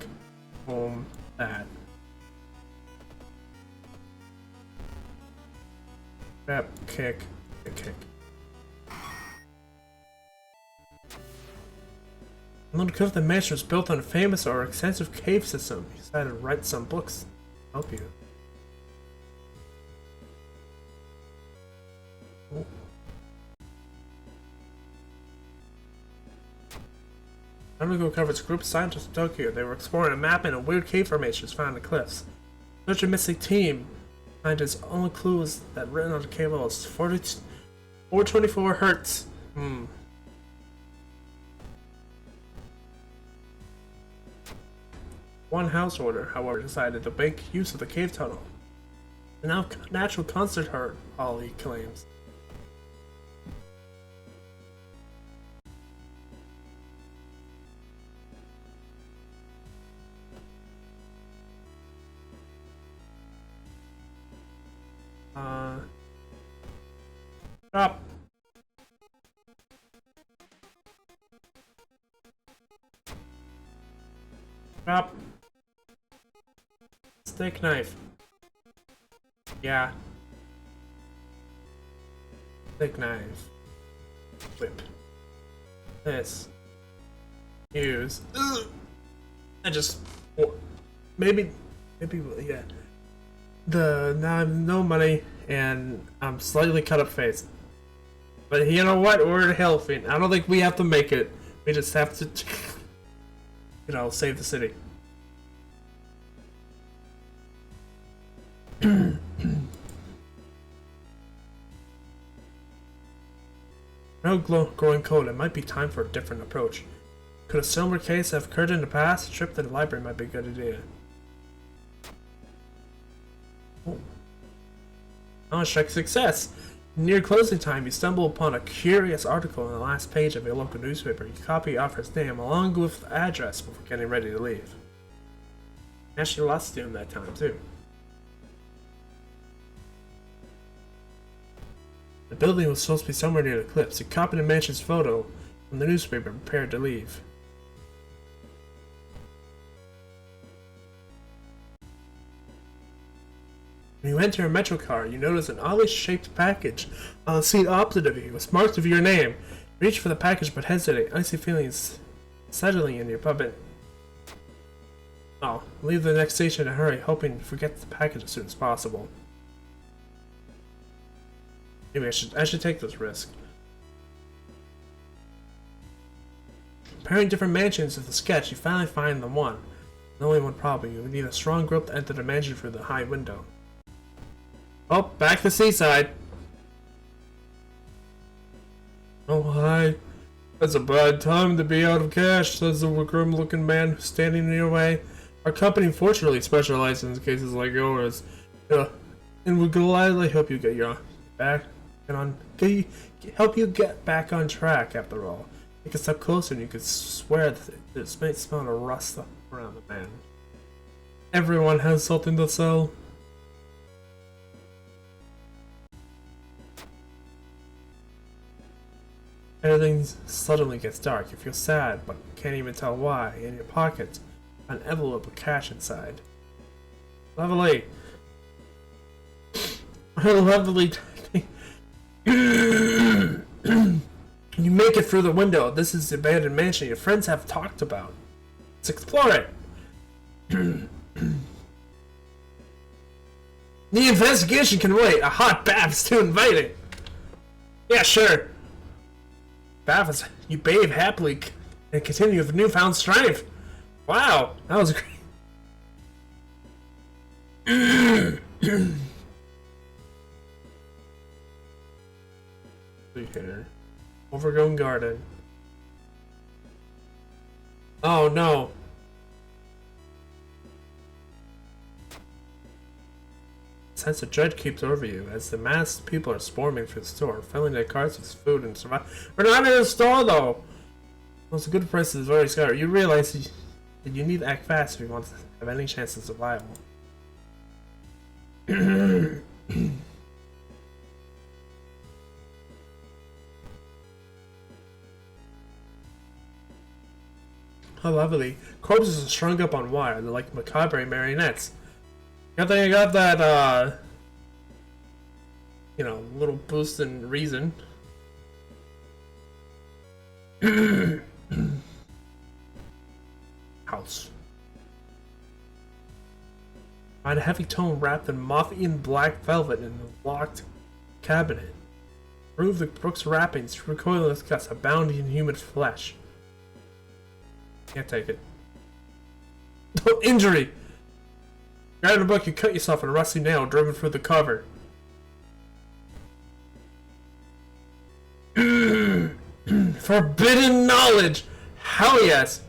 boom, that. Prep, kick, kick. Unknown Cliff the Mansion was built on a famous or extensive cave system. He decided to write some books to help you. Oh. Undergo covers a group of scientists in Tokyo. They were exploring a map and a weird cave formations found in the cliffs. Such a missing team. Scientists' only clue was that written on the cave wall is 424 hertz. One house order, however, decided to make use of the cave tunnel. The now natural concert hall, he claims. Stop. Stop. Steak knife. Yeah. Steak knife. Whip. This. Use. Ugh. I just. Maybe. Yeah. Now I have no money and I'm slightly cut up face. But you know what? We're healthy. I don't think we have to make it. We just have to, you know, save the city. No growing cold. It might be time for a different approach. Could a similar case have occurred in the past? A trip to the library might be a good idea. Oh. Unchecked success. Near closing time, you stumble upon a curious article on the last page of a local newspaper. You copy Offer's name along with the address before getting ready to leave. Actually lost to him that time too. The building was supposed to be somewhere near the cliffs. You copied the mansion's photo from the newspaper and prepared to leave. When you enter a metro car, you notice an oddly shaped package on the seat opposite of you with marks of your name. Reach for the package but hesitate, icy feelings settling in your puppet. Oh, leave the next station in a hurry, hoping to forget the package as soon as possible. Maybe I should take this risk. Comparing different mansions with the sketch, you finally find the one. The only one probably. You would need a strong grip to enter the mansion through the high window. Oh, back to the seaside. Oh, hi. That's a bad time to be out of cash, says the grim-looking man who's standing in your way. Our company fortunately specializes in cases like yours. And we'll gladly help you get help you get back on track, after all. Take a step closer and you could swear that this may smell of rust around the man. Everyone has something to sell. Everything suddenly gets dark. You feel sad, but can't even tell why. In your pocket, an envelope with cash inside. Lovely. Lovely. You make it through the window. This is the abandoned mansion your friends have talked about. Let's explore it. The investigation can wait. A hot bath is too inviting. Yeah, sure. Bath, you bathe happily and continue with newfound strength. Wow, that was great. Here. Overgrown garden. Oh no. Sense of dread keeps over you as the masked people are swarming through the store, filling their carts with food and survive. We're not in a store though! Well, it's a good price is already scarred. You realize that you need to act fast if you want to have any chance of survival. How lovely. Corpses are strung up on wire. They're like macabre marionettes. Good thing I got that, you know, little boost in reason. House. Find a heavy tome wrapped in moth-eaten black velvet in a locked cabinet. Remove the book's wrappings, recoiling with guts, abounding in human flesh. Can't take it. Injury! Grab the book, you cut yourself with a rusty nail driven through the cover. Forbidden knowledge! Hell yes!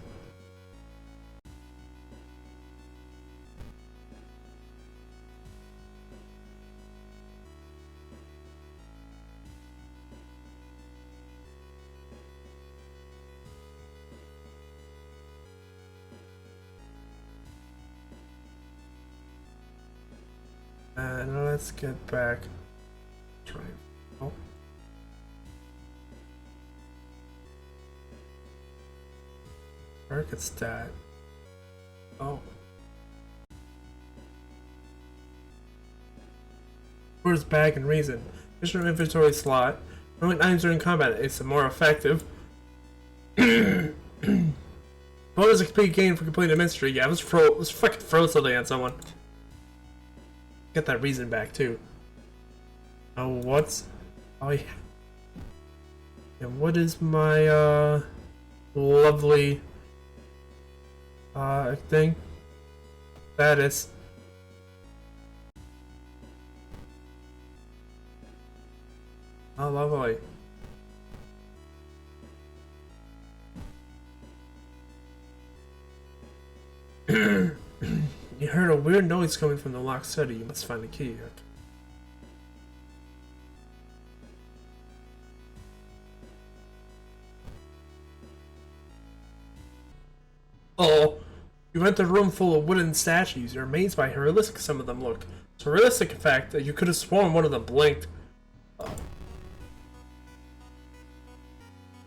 And let's get back. Try. Oh. Target stat. Oh. Where's bag and reason? Additional inventory slot. When items are in combat, it's more effective. Bonus XP gain for completing a mystery. Yeah, let's fucking throw something at someone. Get that reason back too. Oh, what's? Oh yeah. And what is my lovely thing? Status. Oh, lovely. You heard a weird noise coming from the locked study. You must find the key. Okay. Oh, you enter a room full of wooden statues. You're amazed by how realistic some of them look. So realistic, in fact, that you could have sworn one of them blinked. Oh.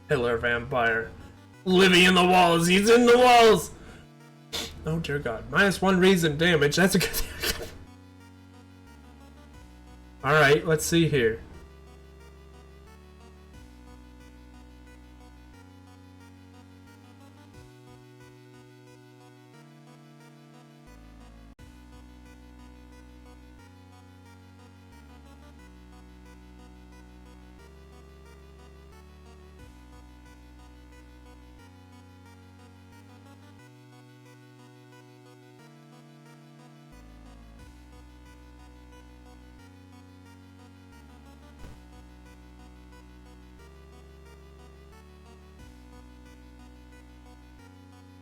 Pillar vampire. Living in the walls. He's in the walls. Oh dear God. -1 reason damage. That's a good thing. Alright, let's see here.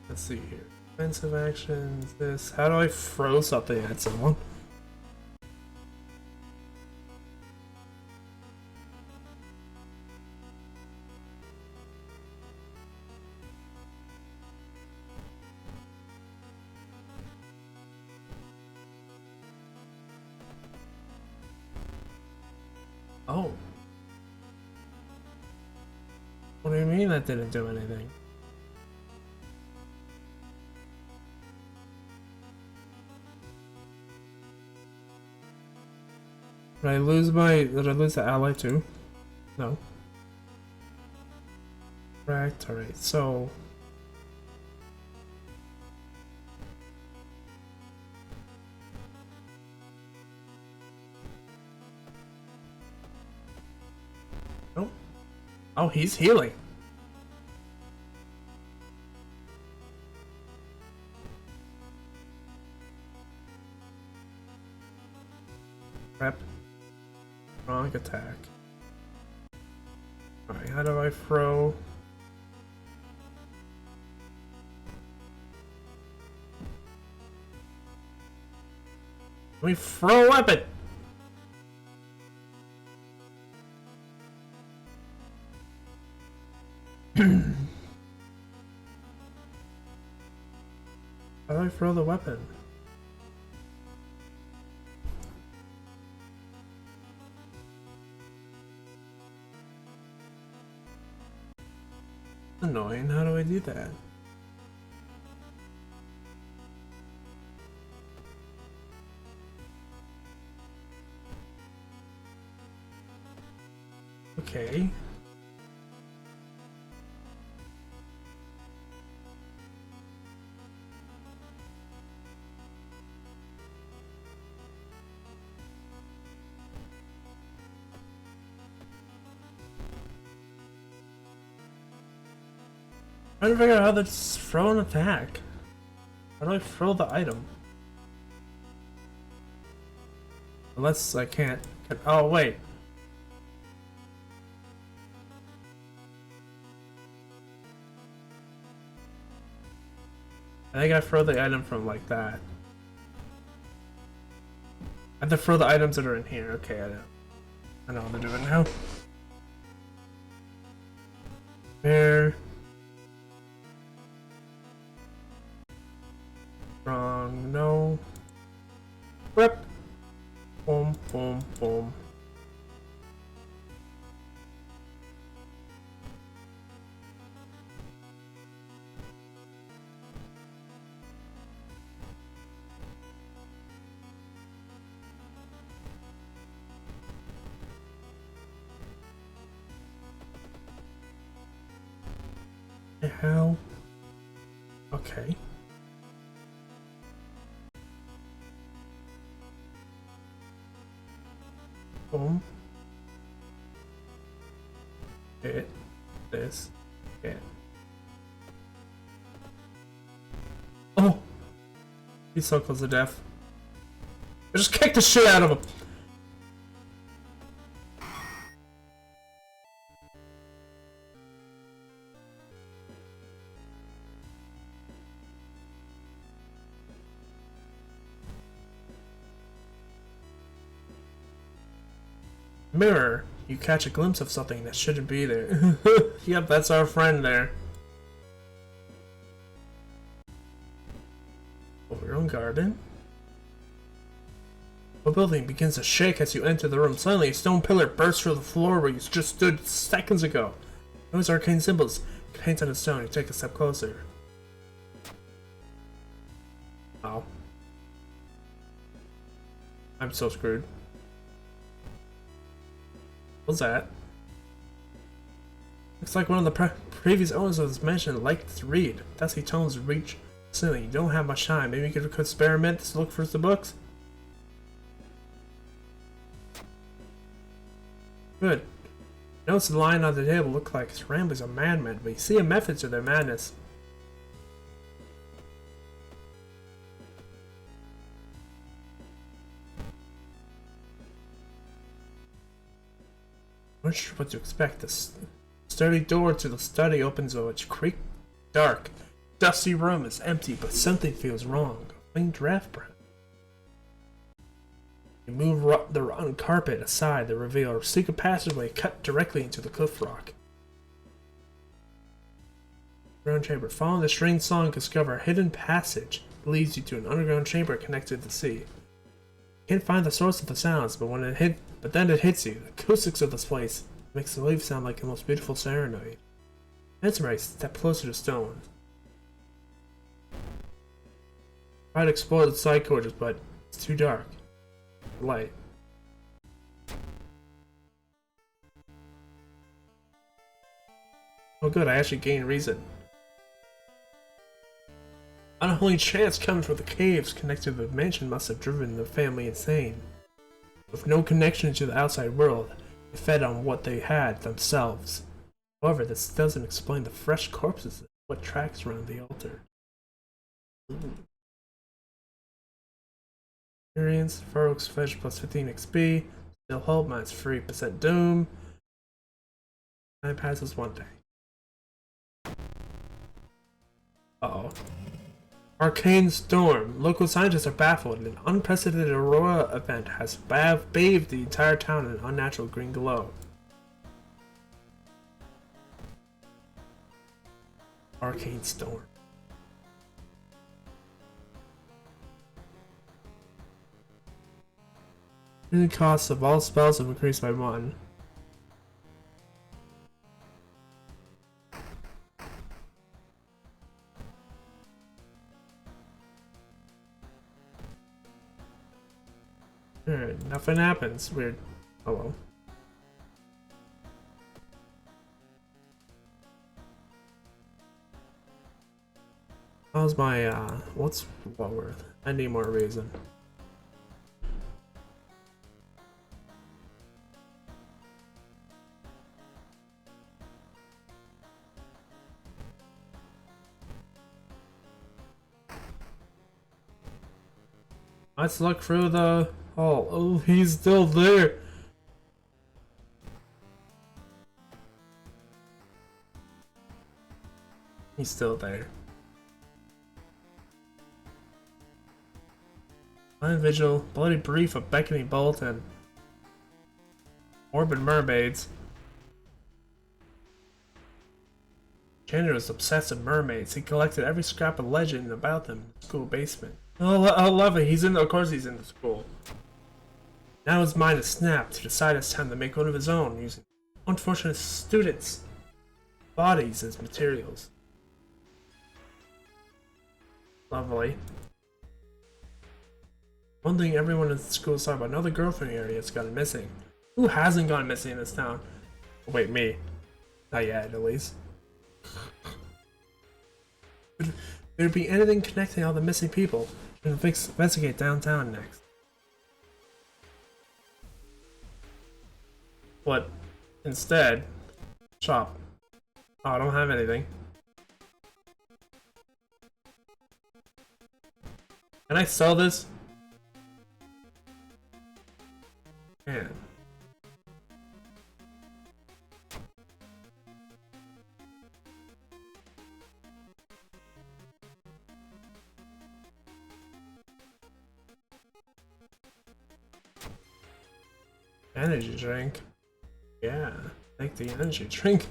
Let's see here. Defensive actions, this. How do I throw something at someone? Oh. What do you mean that didn't do anything? Did I lose the ally too? No. Correct. Alright, so... Oh. Oh, he's healing. Prep. Wrong attack. Alright, how do I throw? Let me throw a weapon! How do I throw the weapon? Annoying, how do I do that? Okay. I'm trying to figure out how to throw an attack. How do I throw the item? Unless I can't. Oh, wait. I think I throw the item from like that. I have to throw the items that are in here. Okay, I know how to do it now. There. Wrong. No. Rep. Boom, boom, boom. The hell? Okay. Boom. Hit. This. Hit. Oh! He's so close to death. I just kicked the shit out of him! Mirror, you catch a glimpse of something that shouldn't be there. Yep, that's our friend there. Over your own garden. The building begins to shake as you enter the room. Suddenly, a stone pillar bursts through the floor where you just stood seconds ago. Those arcane symbols paint on the stone. You take a step closer. Oh. I'm so screwed. What's that? Looks like one of the previous owners of this mansion liked to read. Dusty tones reach ceiling. You don't have much time. Maybe you could experiment to look for the books? Good. Notes lying on the table look like ramblings of madmen, but you see a method to their madness. Not sure what to expect. The sturdy door to the study opens a creak. Dark, dusty room is empty, but something feels wrong. A faint draft breath. You move the rotten carpet aside to reveal a secret passageway cut directly into the cliff rock. Underground chamber. Following the strange song, you discover a hidden passage that leads you to an underground chamber connected to the sea. You can't find the source of the sounds, but then it hits you. The acoustics of this place makes the waves sound like the most beautiful serenade. Mesmerized, step closer to stone. Try to explore the side corridors, but it's too dark. Light. Oh good, I actually gained reason. Unholy chants coming from the caves connected to the mansion must have driven the family insane. With no connection to the outside world, they fed on what they had themselves. However, this doesn't explain the fresh corpses and what tracks around the altar. Experience, Farouk's Fetch plus 15 XP, Still Hope minus 3% Doom. Time passes one day. Uh-oh. Arcane Storm. Local scientists are baffled. An unprecedented aurora event has bathed the entire town in an unnatural green glow. Arcane Storm. The costs of all spells have increased by 1. Nothing happens. Weird. Oh well. How's my, what's what worth? I need more reason. Let's look through the hall. Oh, he's still there. He's still there. Blind Vigil, Bloody Brief, a Beckoning Bolt, and Morbid Mermaids. Chandler was obsessed with mermaids. He collected every scrap of legend about them in the school basement. Oh, I love it. Of course he's in the school. Now his mind is snapped to decide it's time to make one of his own, using unfortunate students' bodies as materials. Lovely. One thing everyone in the school saw about another girlfriend area has gone missing. Who hasn't gone missing in this town? Oh, wait, me. Not yet, at least. Could there be anything connecting all the missing people? We'll investigate downtown next. But instead, shop. Oh, I don't have anything. Can I sell this? Man. Energy drink. Yeah, take the energy drink.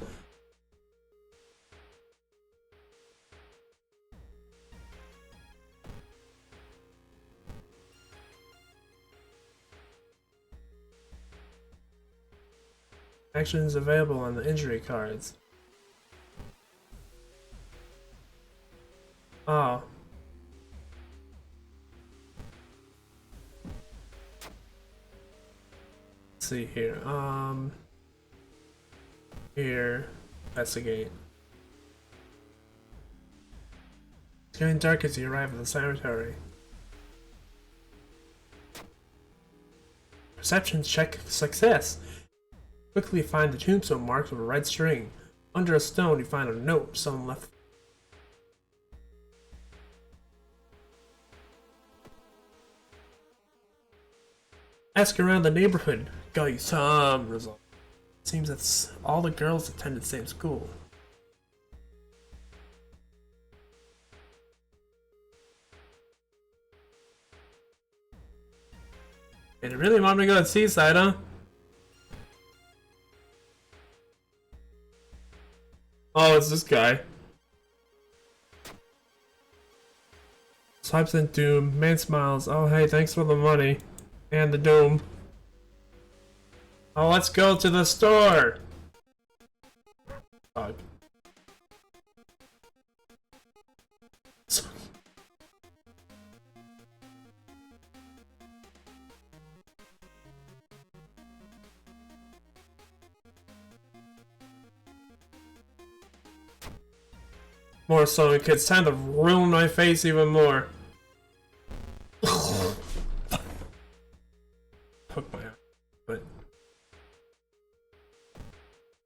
Actions available on the injury cards. Oh. Let's see here. Here. Investigate. It's getting dark as you arrive at the cemetery. Perception check success. Quickly find the tombstone marked with a red string. Under a stone, you find a note someone left. Ask around the neighborhood. Got you some result. Seems that all the girls attended the same school. And it really want me to go to Seaside, huh? Oh, it's this guy. Swipes and Doom. Man smiles. Oh, hey, thanks for the money. And the Doom. Oh, let's go to the store! Fuck. More Sonic Kids. Time to ruin my face even more. Hook my eye. But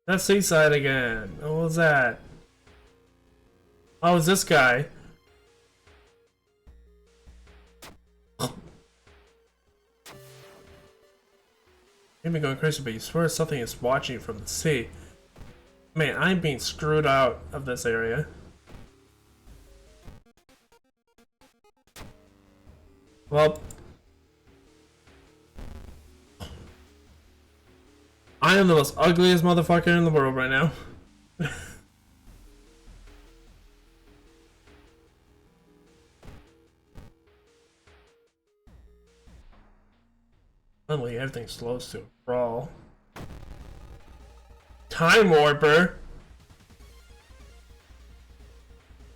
that's Seaside again. What was that? Oh, it's this guy. You've been going crazy, but you swear something is watching you from the sea. Man, I'm being screwed out of this area. Well, I am the most ugliest motherfucker in the world right now. Suddenly everything slows to a crawl. Time Warper!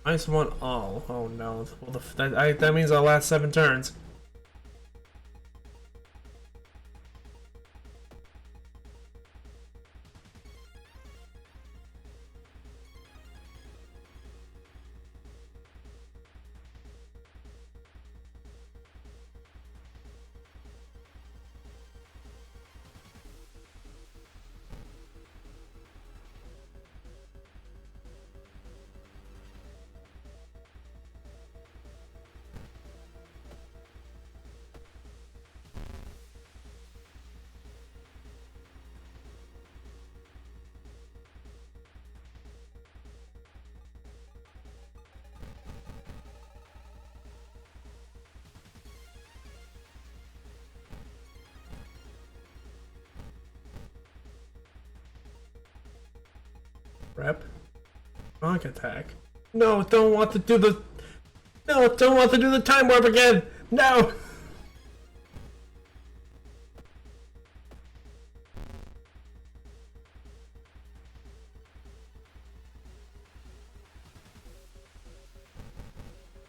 Nice one all. Oh no. Well, that means I'll last 7 turns. Rep. Rock attack. No, don't want to do the... No, don't want to do the time warp again! No!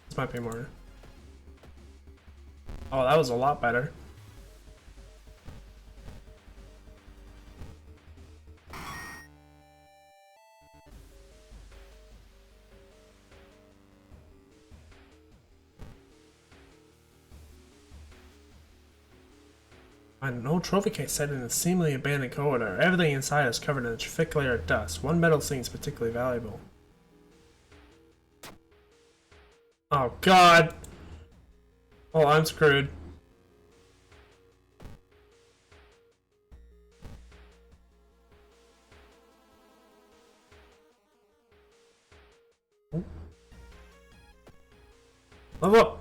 This might be more... Oh, that was a lot better. An old trophy case set in a seemingly abandoned corridor. Everything inside is covered in a thick layer of dust. One metal seems particularly valuable. Oh god! Oh, I'm screwed. Level up!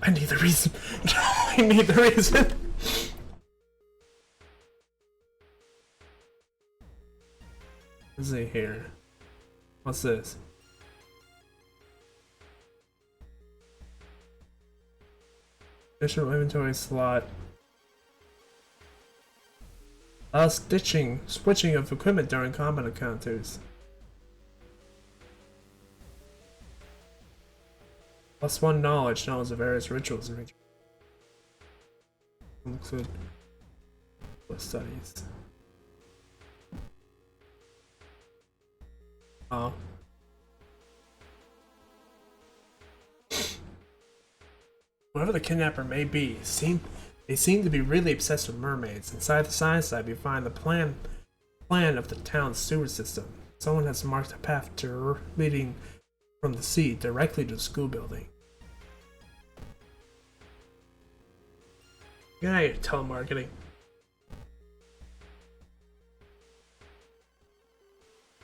I need the reason. I need the reason. What's it here? What's this? Additional inventory slot. Switching of equipment during combat encounters. +1 knowledge of various rituals and rituals. Looks good. Studies. Oh. Whoever the kidnapper may be, they seem to be really obsessed with mermaids. Inside the science lab, you find the plan of the town's sewer system. Someone has marked a path leading from the sea directly to the school building. Get out of here, telemarketing.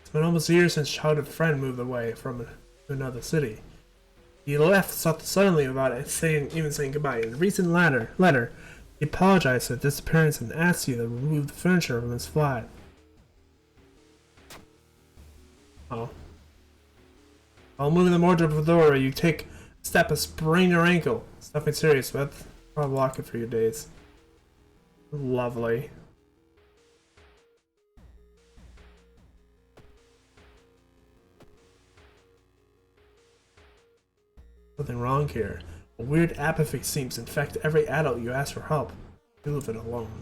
It's been almost a year since childhood friend moved away from another city. He left suddenly without even saying goodbye. In a recent letter, he apologized for the disappearance and asked you to remove the furniture from his flat. Oh. While moving the motor to the door, you take a step and sprain your ankle. It's nothing serious, but I'll block it for your days. Lovely. Nothing wrong here. A weird apathy seems to infect every adult you ask for help. You leave it alone.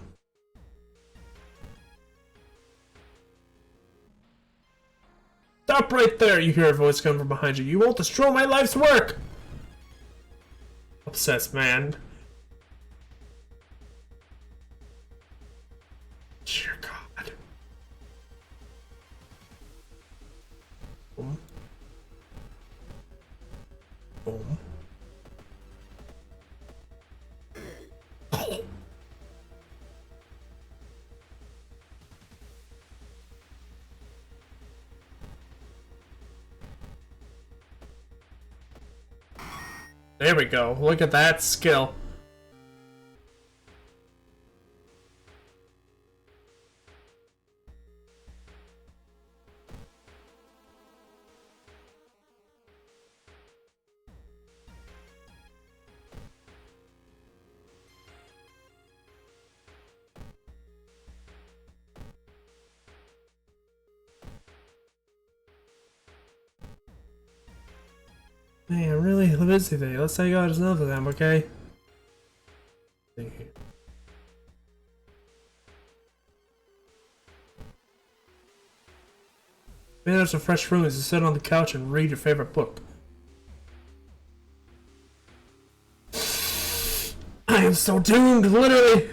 Stop right there! You hear a voice come from behind you. You won't destroy my life's work! Obsessed man. Dear God. Boom. Boom. There we go. Look at that skill. Man, I'm really busy today. Let's take out another of them, okay? Maybe there's some fresh rooms to sit on the couch and read your favorite book. I am so doomed, literally!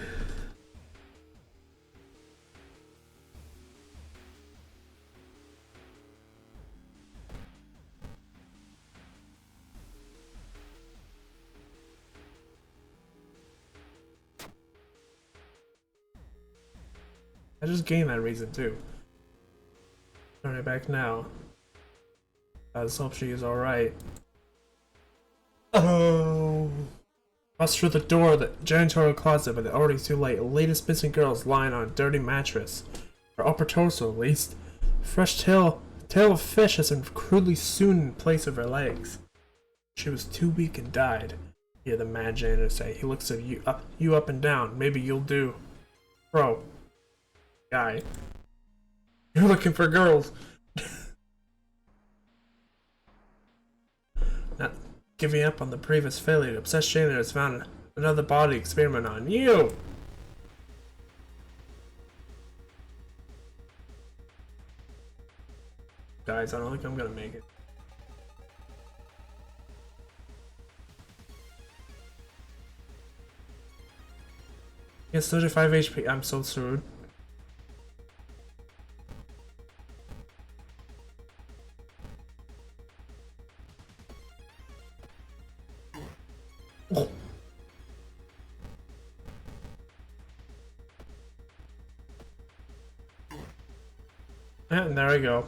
I just gained that reason too. Turn it back now. I just hope she is alright. Oh. Bust through the door of the janitorial closet, but it's already too late. The latest missing girl is lying on a dirty mattress. Her upper torso, at least. Fresh tail of fish has been crudely sewn in place of her legs. She was too weak and died. Hear the mad janitor say. He looks at you up and down. Maybe you'll do. Bro. Guy. You're looking for girls. Not giving up on the previous failure, obsessed janitor has found another body experiment on you. Guys, I don't think I'm gonna make it. Yes, 35 HP. I'm so screwed. Oh. Yeah, and there we go.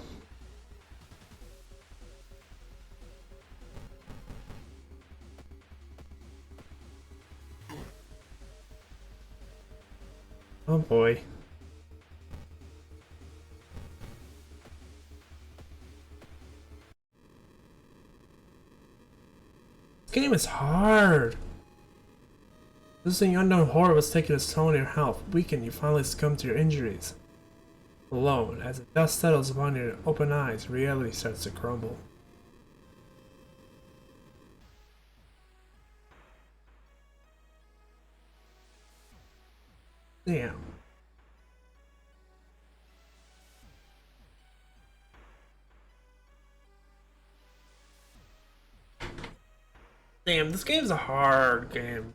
Oh boy. This game is hard. This is an unknown horror was taking its toll on your health. Weakened, you finally succumb to your injuries. Alone, as the dust settles upon your open eyes, reality starts to crumble. Damn. Damn, this game's a hard game.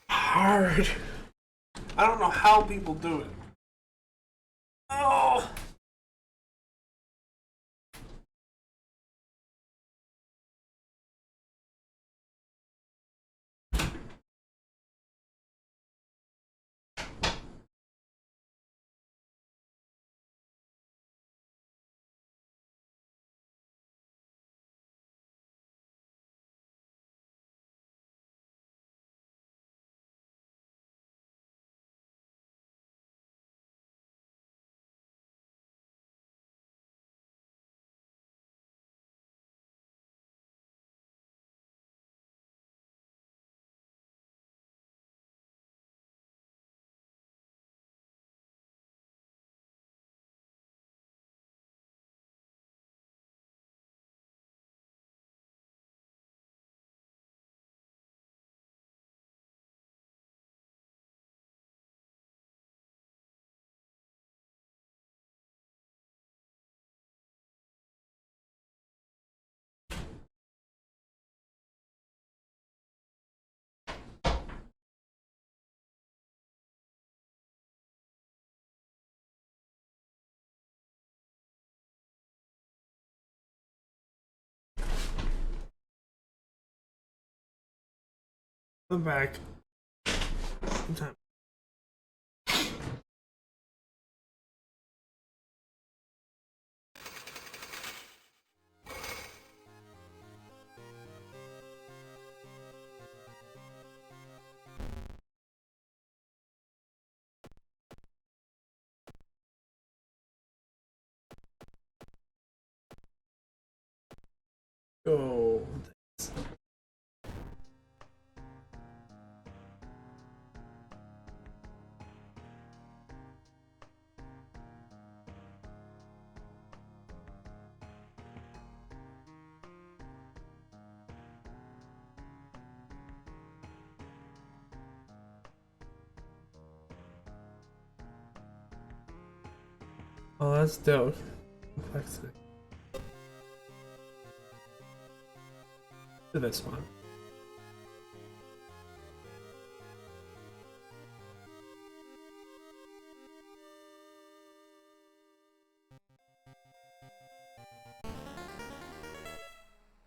Hard. I don't know how people do it. Oh! I'm back. Sometime. Go. Oh, that's dope. Complexity. To this one.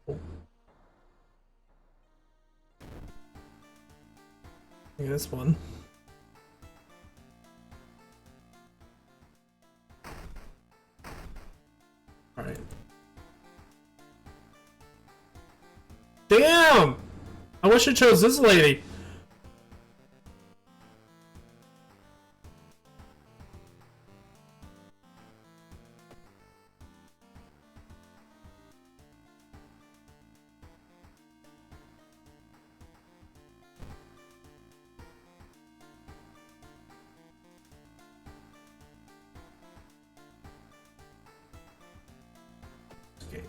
Oh. Yeah, this one. Alright. Damn! I wish I chose this lady. Okay.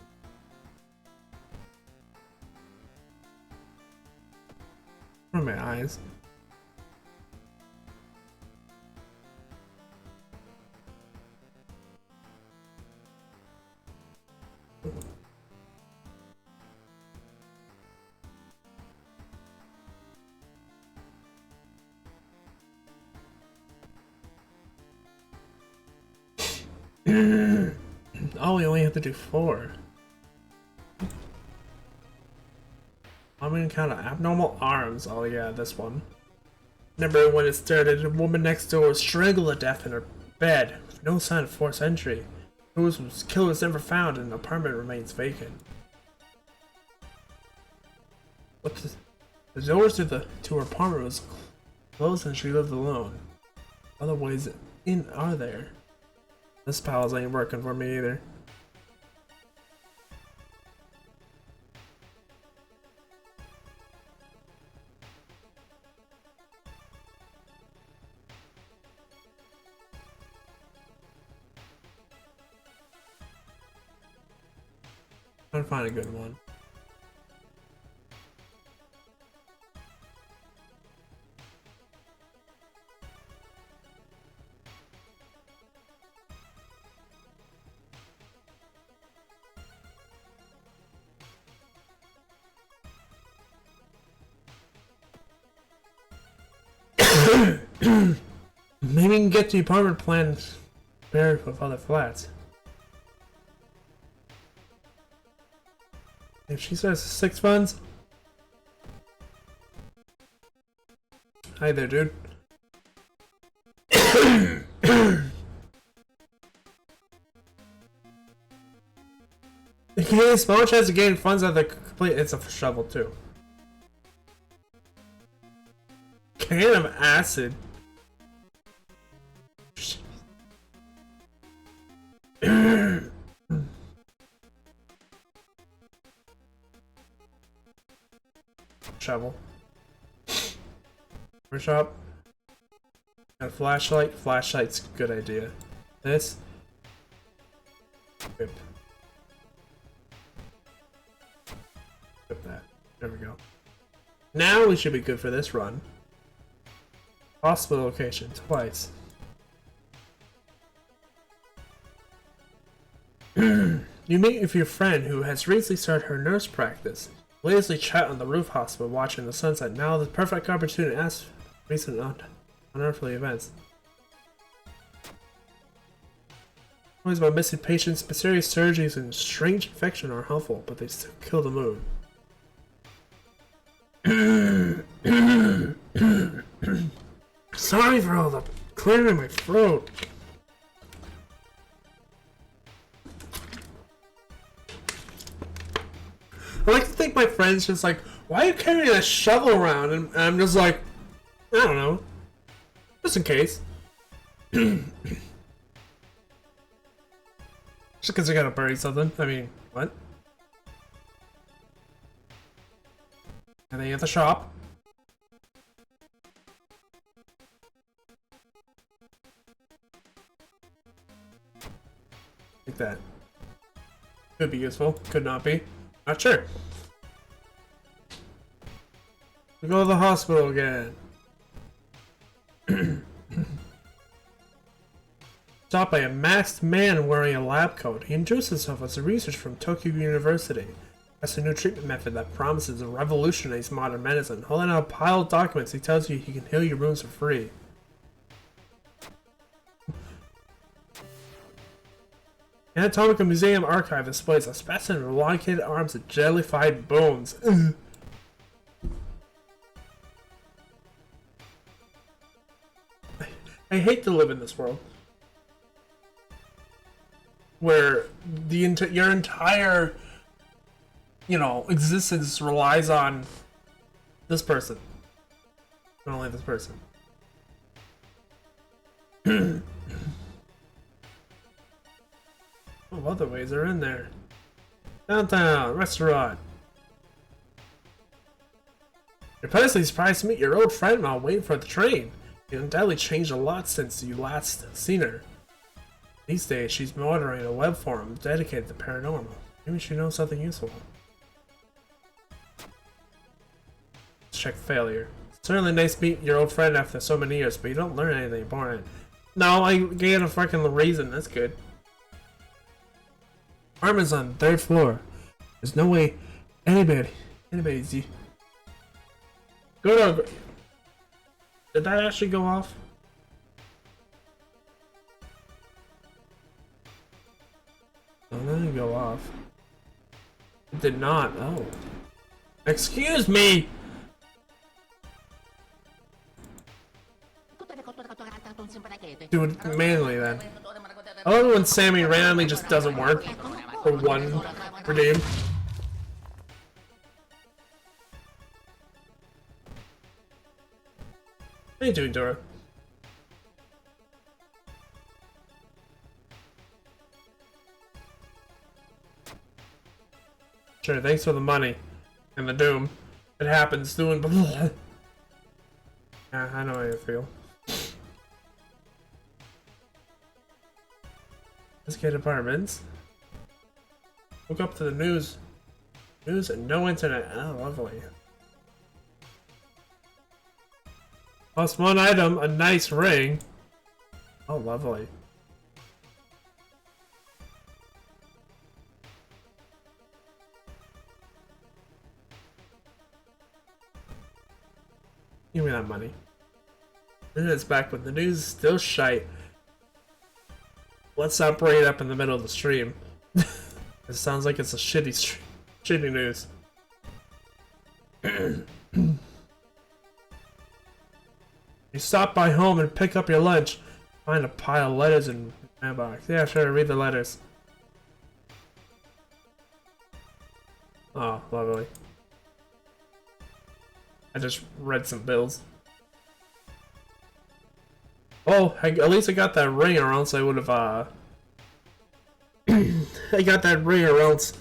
Where are my eyes? Oh, we only have to do 4. I'm gonna count abnormal arms. Oh yeah, this one. Remember when it started, a woman next door was strangled to death in her bed, with no sign of forced entry. The killer was never found and the apartment remains vacant. What the doors to her apartment was closed and she lived alone. Other ways in are there? This palace ain't working for me either. Trying to find a good one. Maybe we can get the apartment plan paired with other flats. If she says 6 funds. Hi there, dude. You can get a small chance to gain funds at the complete. It's a shovel too. Can of acid. Shovel. Workshop. Got a flashlight. Flashlight's a good idea. This. Whip. Whip that. There we go. Now we should be good for this run. Hospital location twice. You meet with your friend who has recently started her nurse practice. Lazily chat on the roof hospital watching the sunset. Now the perfect opportunity to ask recent unearthly events. Always about missing patients, mysterious surgeries, and strange infection are helpful, but they still kill the mood. Sorry for all the clearing in my throat. I like to think my friend's just like, why are you carrying a shovel around? And I'm just like, I don't know. Just in case. Just because I gotta bury something. I mean, what? Are they at the shop? Like that. Could be useful, could not be. Not sure. We go to the hospital again. Stopped by a masked man wearing a lab coat. He introduced himself as a researcher from Tokyo University. That's a new treatment method that promises to revolutionize modern medicine. Holding out a pile of documents, he tells you he can heal your wounds for free. Anatomical Museum archive displays a specimen of elongated arms and jellified bones. I hate to live in this world where your entire, existence relies on this person. Not only this person. Oh, other ways are in there. Downtown, restaurant. You're pleasantly surprised to meet your old friend while waiting for the train. She's undoubtedly changed a lot since you last seen her. These days, she's moderating a web forum dedicated to paranormal. Maybe she knows something useful. Let's check failure. It's certainly nice to meet your old friend after so many years, but you don't learn anything important. No, I get a fucking reason. That's good. Apartment's on the 3rd floor. There's no way anybody's you. Go to. Did that actually go off? Oh, that didn't go off. It did not. Oh. Excuse me! Do it manually then. I love it when Sammy randomly just doesn't work for one redeem. How you doing, Dora? Sure, thanks for the money and the doom. It happens doing blah. Yeah, I know how you feel. Let's get apartments. Woke up to the news. News and no internet. Oh, lovely. Lost one item, a nice ring. Oh, lovely. Give me that money. And it's back, but the news is still shite. Let's not bring it up in the middle of the stream. It sounds like it's a shitty news. You stop by home and pick up your lunch. Find a pile of letters in the mailbox. Yeah, sure, read the letters. Oh, lovely. I just read some bills. Oh, at least I got that ring, or else I would have, I got that ring, or else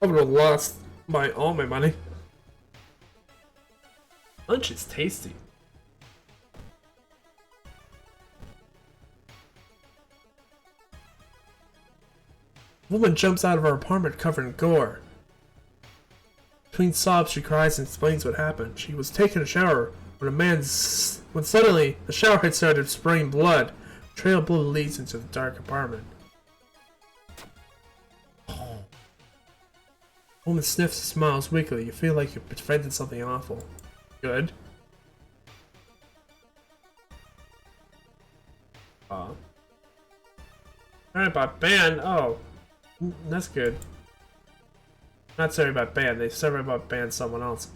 I would have lost all my money. Lunch is tasty. A woman jumps out of her apartment covered in gore. Between sobs, she cries and explains what happened. She was taking a shower when suddenly the shower head started spraying blood. A trail of blood leads into the dark apartment. Oh. The woman sniffs and smiles weakly. You feel like you prevented something awful. Good. Alright, about band. Oh, that's good. Not sorry about band. They sorry about band someone else.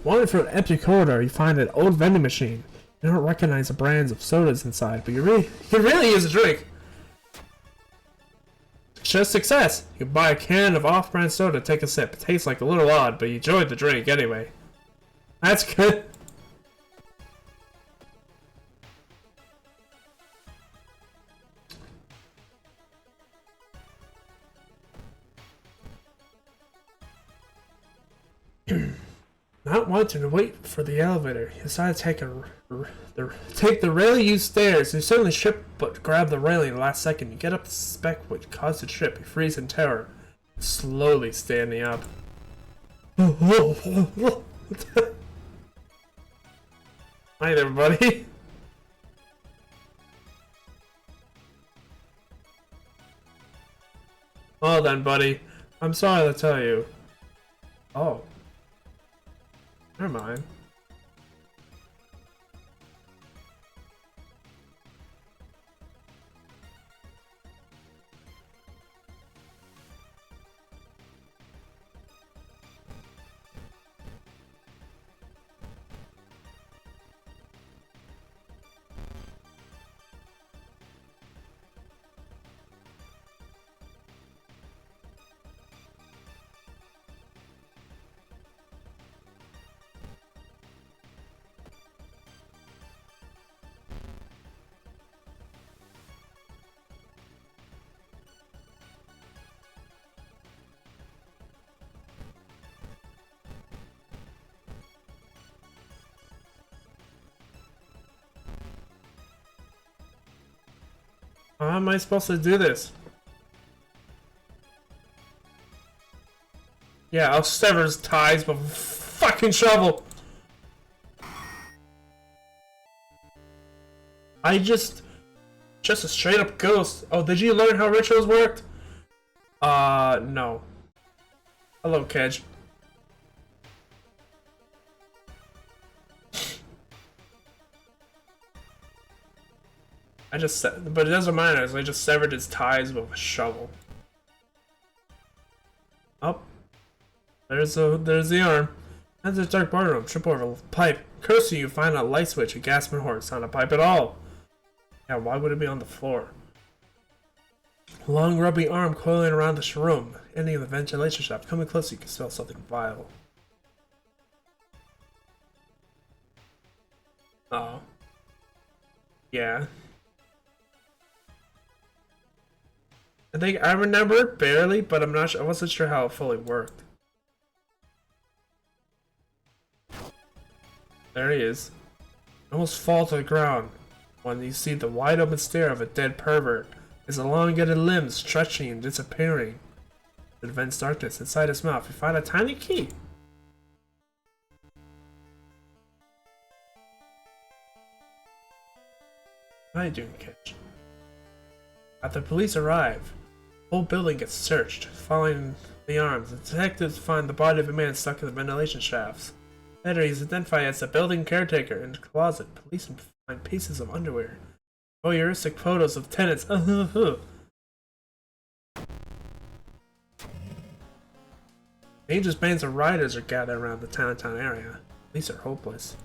Wandering through an empty corridor, you find an old vending machine. You don't recognize the brands of sodas inside, but it really is a drink. Just success! You buy a can of off-brand soda, take a sip. It tastes like a little odd, but you enjoyed the drink anyway. That's good. Not wanting to wait for the elevator, you decide to take the rarely used stairs. You certainly trip, but grab the railing at the last second. You get up to suspect what caused the trip. You freeze in terror, slowly standing up. Hi, everybody. Well then, buddy. I'm sorry to tell you. Oh. Never mind. How am I supposed to do this? Yeah, I'll sever his ties with a fucking shovel. Just a straight up ghost. Oh, did you learn how rituals worked? No. Hello, Kedge. But it doesn't matter, so I just severed his ties with a shovel. Oh. There's the arm. Enter the dark bar room, trip over a pipe. Cursing, you find a light switch, a gasping horse, not a pipe at all. Yeah, why would it be on the floor? A long rubby arm coiling around the room, ending in the ventilation shaft. Coming closer, you can smell something vile. Oh. Yeah. I think I remember it barely, but I wasn't sure how it fully worked. There he is. Almost fall to the ground when you see the wide open stare of a dead pervert. His elongated limbs stretching and disappearing. In the dense darkness inside his mouth, you find a tiny key. How are you doing, Kedge? After the police arrive, the whole building gets searched. Following the arms, the detectives find the body of a man stuck in the ventilation shafts. Later, he's identified as the building caretaker. In the closet, police find pieces of underwear. Voyeuristic photos of tenants. Dangerous bands of riders are gathered around the town area. Police are hopeless.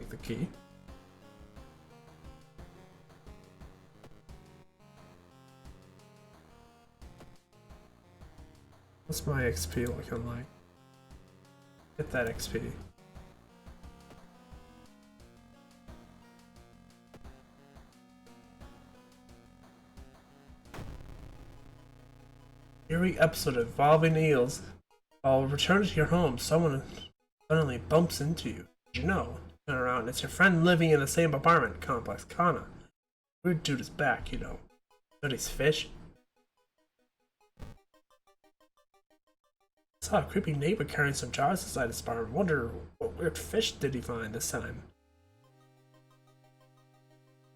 Take the key. What's my XP looking like? Get that XP. Eerie episode involving eels. While returning to your home, someone suddenly bumps into you. Did you know? Turn around, it's your friend living in the same apartment complex, Kana. Weird dude is back, you know. But he's fish. I saw a creepy neighbor carrying some jars inside his barn. Wonder what weird fish did he find this time?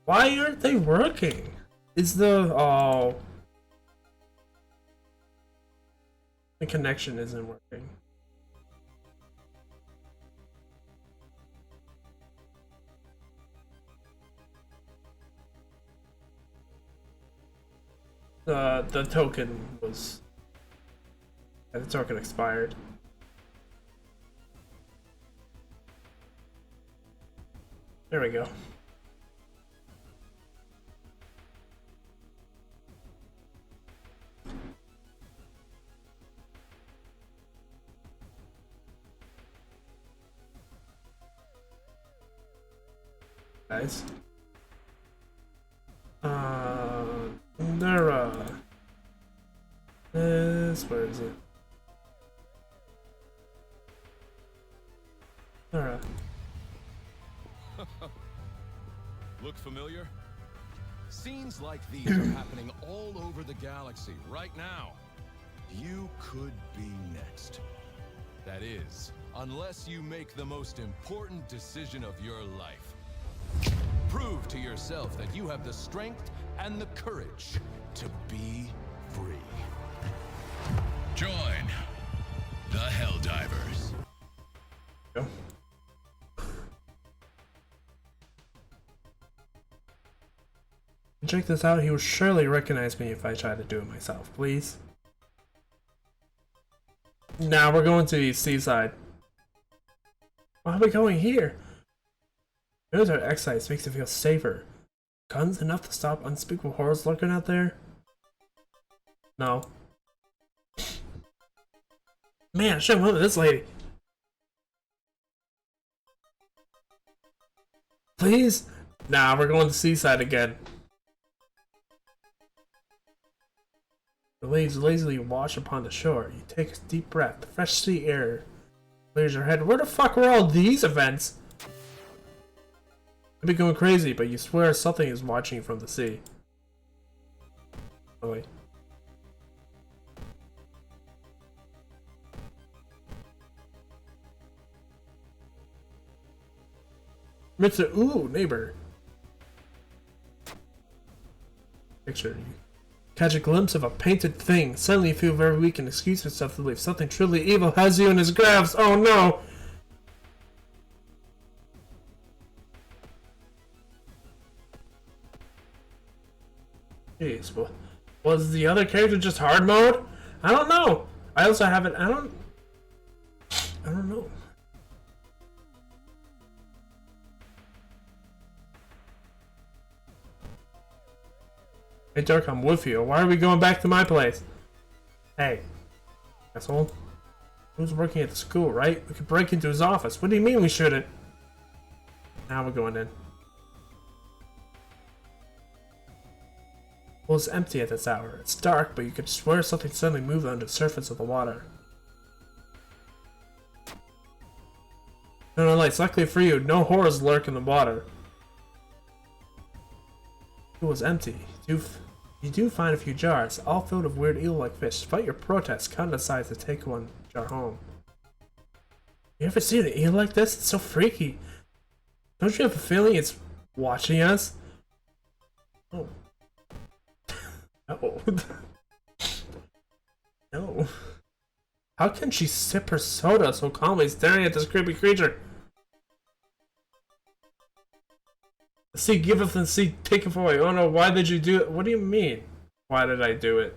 Why aren't they working? Is the... oh... the connection isn't working. The token was... The token expired. There we go. Guys. Nara. Where is it? Nara. Look familiar? Scenes like these are happening all over the galaxy right now. You could be next. That is, unless you make the most important decision of your life. Prove to yourself that you have the strength and the courage to be free. Join the Helldivers. Go. Check this out, he will surely recognize me if I try to do it myself, please. Now we're going to the seaside. Why are we going here? Military excise makes it feel safer. Guns enough to stop unspeakable horrors lurking out there? No. Man, I should have went with this lady. Please? Nah, we're going to seaside again. The waves lazily wash upon the shore. You take a deep breath. The fresh sea air clears your head. Where the fuck were all these events? I'd be going crazy, but you swear something is watching you from the sea. Oh wait. Mr. Ooh, neighbor. Picture you. Catch a glimpse of a painted thing. Suddenly you feel very weak and excuse yourself to believe something truly evil has you in his grasp. Oh no! Jeez, well, was the other character just hard mode? I don't know. I also haven't. I don't know. Hey Dirk, I'm with you. Why are we going back to my place? Hey, asshole. Who's working at the school, right? We could break into his office. What do you mean we shouldn't? Now we're going in. Well, it's empty at this hour. It's dark, but you could swear something suddenly moved under the surface of the water. No lights. Luckily for you, no horrors lurk in the water. It was empty. You do find a few jars, all filled with weird eel-like fish. Despite your protest, Khan decides to take one jar home. You ever seen an eel like this? It's so freaky. Don't you have a feeling it's watching us? Oh. No. No. How can she sip her soda so calmly staring at this creepy creature? The sea giveth and the sea taketh away. Oh no, why did you do it? What do you mean? Why did I do it?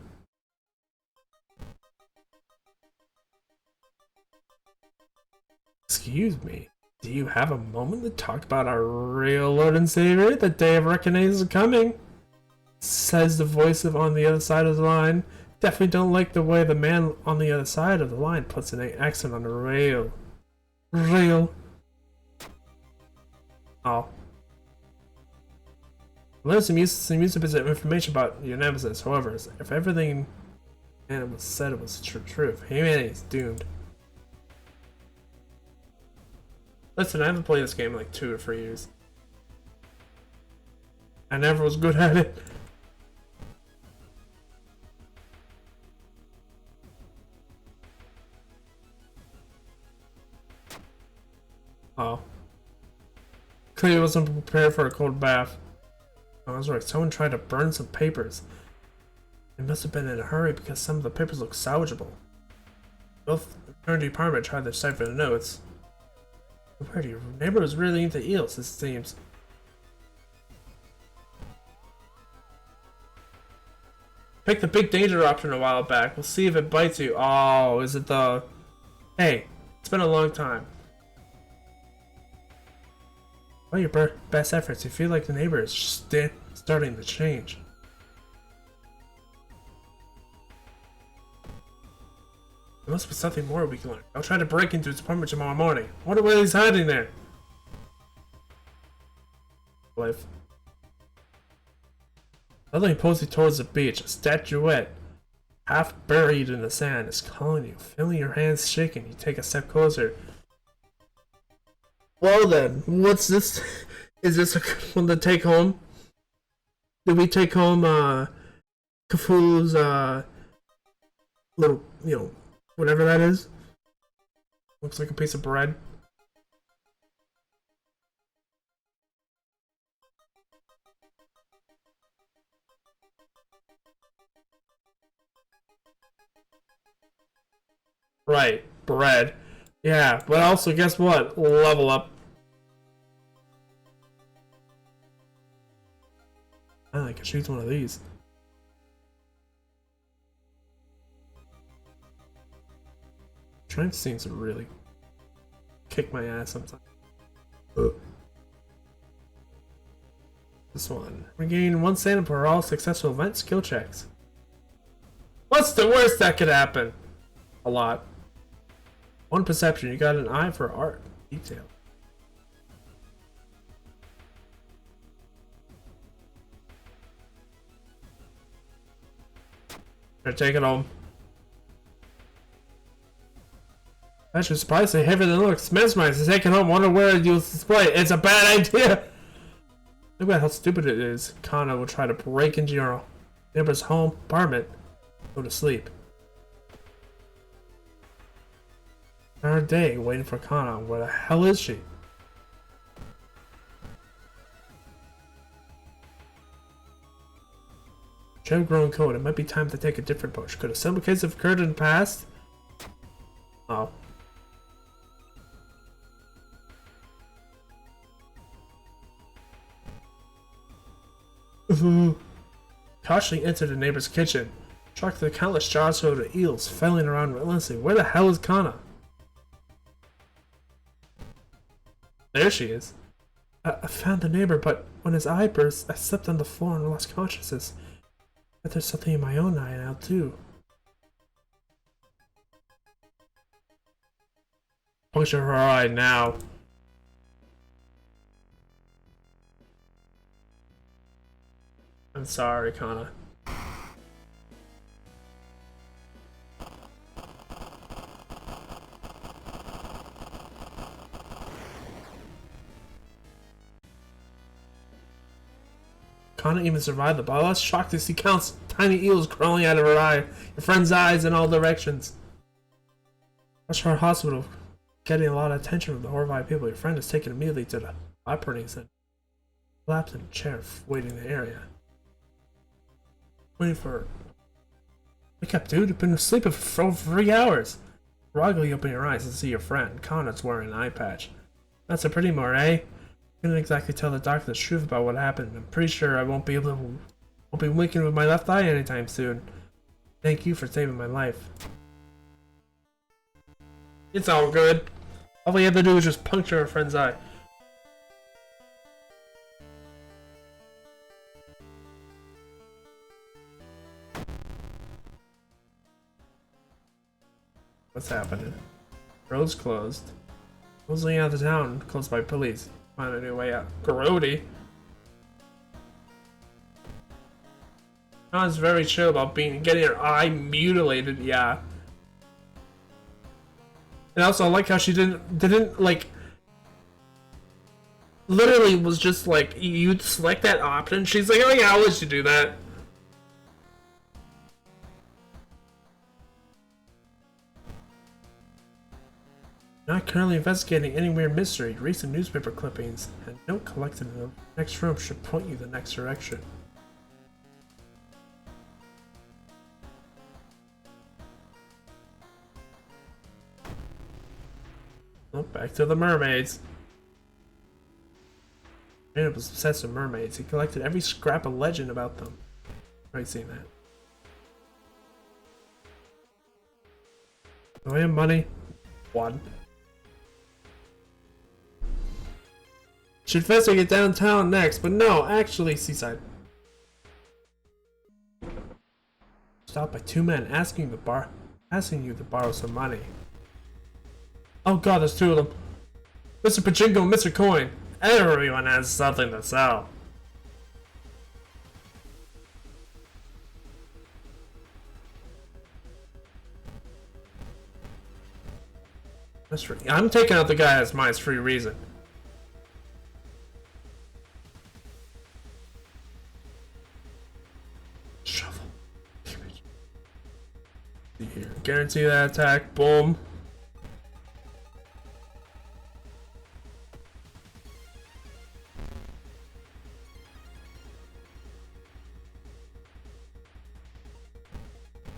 Excuse me. Do you have a moment to talk about our real Lord and Savior? The day of reckoning is coming. Says the voice of on the other side of the line. Definitely don't like the way the man on the other side of the line puts an accent on the rail. Rail. Oh. Learn some useful bits of information about your nemesis. However, if everything man was said was truth, humanity is doomed. Listen, I haven't played this game in like 2 or 3 years. I never was good at it. Oh. Clearly wasn't prepared for a cold bath. Oh, I was right. Someone tried to burn some papers. They must have been in a hurry because some of the papers look salvageable. Both returned to the apartment tried to decipher the notes. Where your neighbor was really into eels, it seems. picked the big danger option a while back. We'll see if it bites you. Oh, is it the... Hey, it's been a long time. Well, your best efforts. You feel like the neighbor is starting to change. There must be something more we can learn. I'll try to break into his apartment tomorrow morning. I wonder where he's hiding there. Life. Suddenly posing towards the beach, a statuette, half buried in the sand, is calling you. Feeling your hands shaking, you take a step closer. Well then, what's this? Is this a good one to take home? Did we take home, Cthulhu's, little, you know, whatever that is? Looks like a piece of bread. Right, bread. Yeah, but also guess what? Level up. I can shoot one of these. Trying seems to really kick my ass sometimes. This one. Regain 1 sand for all successful event skill checks. What's the worst that could happen? A lot. 1 perception. You got an eye for art detail. Better take it home. Actually, surprised to heavier than it looks. Mesmerized to take it home. Wonder where you'll display it. It's a bad idea. Look at how stupid it is. Kana will try to break into your neighbor's home apartment. Go to sleep. Our day waiting for Kana. Where the hell is she? She had grown cold. It might be time to take a different approach. Could a similar case have occurred in the past? Oh. Cautiously entered the neighbor's kitchen. Shocked to the countless jars full of eels failing around relentlessly. Where the hell is Kana? There she is. I found the neighbor, but when his eye burst, I slipped on the floor and lost consciousness. But there's something in my own eye now, too. Puncture her eye now. I'm sorry, Kana. Kana even survived the ball. I was shocked to see countless tiny eels crawling out of her eye. Your friend's eyes in all directions. Rush her hospital, getting a lot of attention from the horrified people. Your friend is taken immediately to the operating center. Collapsed in a chair, waiting in the area. Waiting for her. Wake up, dude. You've been sleeping for over 3 hours. Groggily open your eyes and see your friend. Kana's wearing an eye patch. That's a pretty more, eh? Couldn't exactly tell the doctor the truth about what happened. I'm pretty sure I won't be winking with my left eye anytime soon. Thank you for saving my life. It's all good. All we had to do was just puncture our friend's eye. What's happening? Road's closed. Mostly out of town, closed by police. Find a new way out. Grody. Kana's very chill about getting her eye mutilated, yeah. And also I like how she didn't like literally was just like you'd select that option. She's like, oh yeah, I'll let you do that. Not currently investigating any weird mystery. Recent newspaper clippings and note collected in the next room should point you the next direction. Oh, back to the mermaids. Random was obsessed with mermaids. He collected every scrap of legend about them. I've seen that. Do I have money? 1. Should investigate downtown next, but no, actually seaside. Stopped by 2 men asking you to borrow some money. Oh god, there's 2 of them. Mr. Pachinko and Mr. Coin. Everyone has something to sell. Mystery. I'm taking out the guy that's mine for free reason. Shovel. Here. Guarantee that attack. Boom.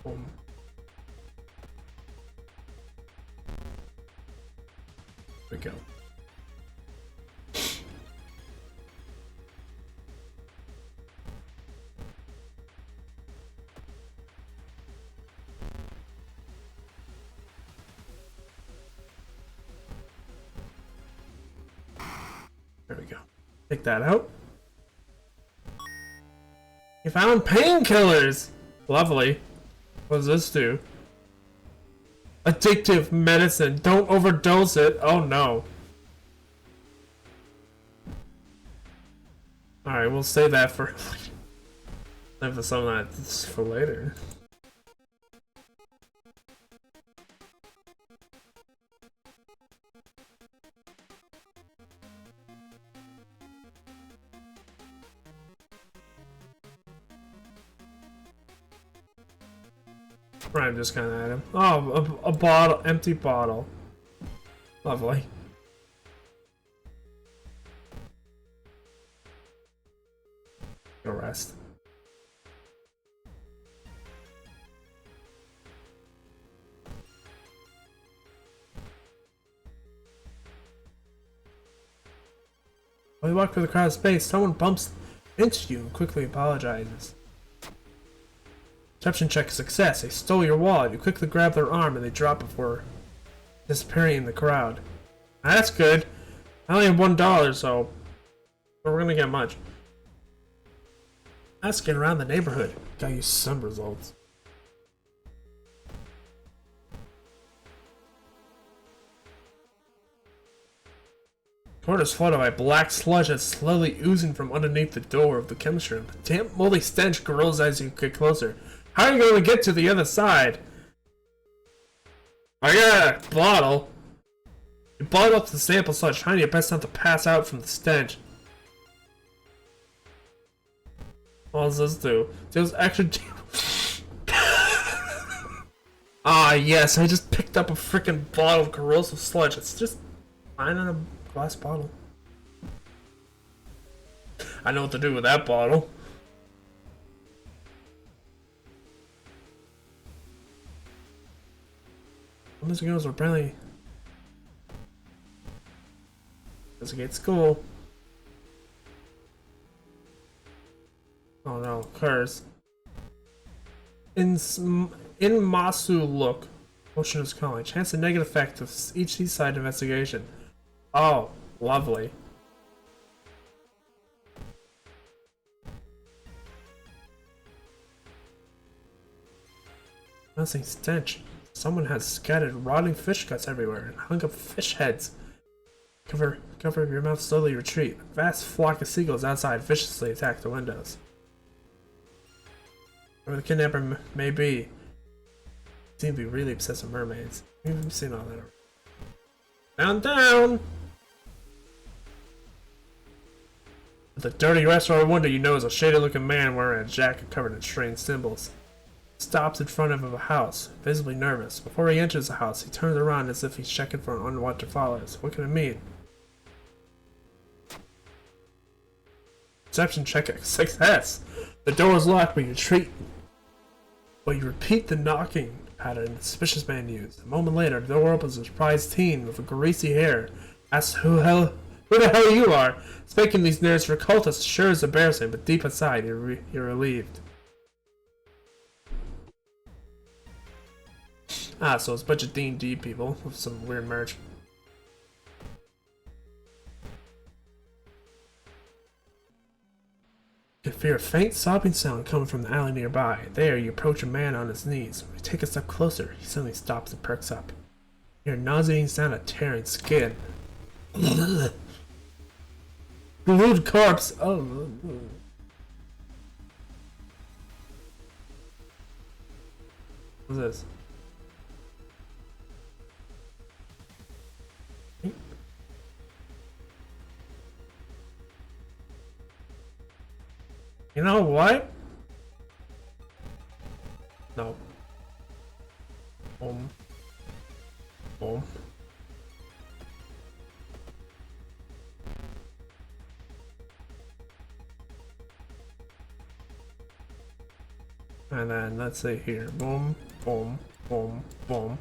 Boom. There we go. There we go. Take that out. You found painkillers! Lovely. What does this do? Addictive medicine. Don't overdose it. Oh no. Alright, we'll save that for... Save some of that for later. I'm just kind of at him. Oh, a bottle, empty bottle. Lovely. Go rest. While you walk through the crowded space, someone bumps into you and quickly apologizes. Perception check success. They stole your wallet. You quickly grab their arm and they drop before disappearing in the crowd. That's good. I only have $1, so we're gonna get much. Asking around the neighborhood. Got you some results. Court is flooded by black sludge that's slowly oozing from underneath the door of the chemistry room. The damp, moldy stench grows as you get closer. How are you going to get to the other side? I got a bottle. You bottle up the sample sludge, trying your best not to pass out from the stench. What does this do? Deals extra. Ah, yes, I just picked up a freaking bottle of corrosive sludge. It's just fine in a glass bottle. I know what to do with that bottle. Girls were apparently investigate school. Oh no, curse. In Masu look. Motion is calling. Chance and negative effect of each seaside investigation. Oh, lovely. Nothing stench. Someone has scattered rotting fish guts everywhere and hung up fish heads. Cover of your mouth, slowly retreat. A vast flock of seagulls outside viciously attack the windows. Whoever the kidnapper may be, seem to be really obsessed with mermaids. We've seen all that already. Down! At the dirty restaurant window you know is a shady looking man wearing a jacket covered in strange symbols. Stops in front of a house, visibly nervous. Before he enters the house, he turns around as if he's checking for an unwanted followers. What can it mean? Perception check success. The door is locked, but you repeat the knocking pattern the suspicious man used. A moment later, the door opens. A surprised teen with a greasy hair asks who the hell you are. Speaking these nerves for cultists sure is embarrassing, but deep inside, you're relieved. Ah, so it's a bunch of D&D people with some weird merch. You can hear a faint sobbing sound coming from the alley nearby. There, you approach a man on his knees. When you take a step closer, he suddenly stops and perks up. You hear a nauseating sound of tearing skin. Glued corpse! Oh. What's this? You know what? No. Boom. Boom. And then let's say here. Boom, boom, boom, boom.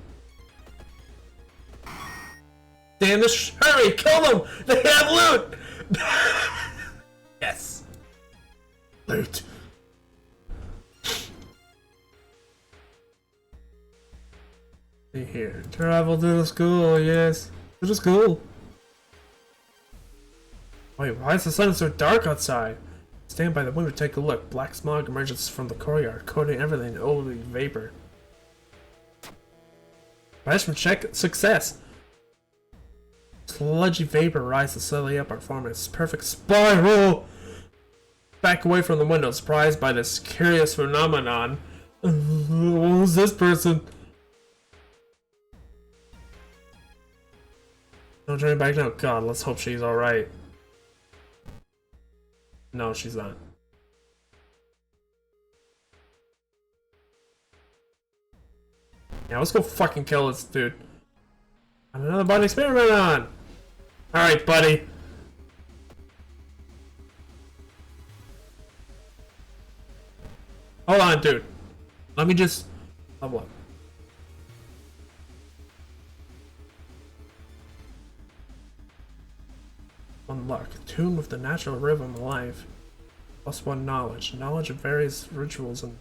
Damn this! Hurry! Kill them! They have loot! Yes. Loot. See here. Travel to the school, yes. To the school. Wait, why is the sun so dark outside? Stand by the window, take a look. Black smog emerges from the courtyard, coating everything in oily vapor. Management check success. Sludgy vapor rises slowly up our forming its perfect spiral. Back away from the window, surprised by this curious phenomenon. Who's this person? Don't turn back now. God, let's hope she's alright. No, she's not. Yeah, let's go fucking kill this dude. Got another body experiment on! Alright, buddy. Hold on, dude. Let me just level up. Unlock. Tune with the natural rhythm of life. +1 knowledge. Knowledge of various rituals and...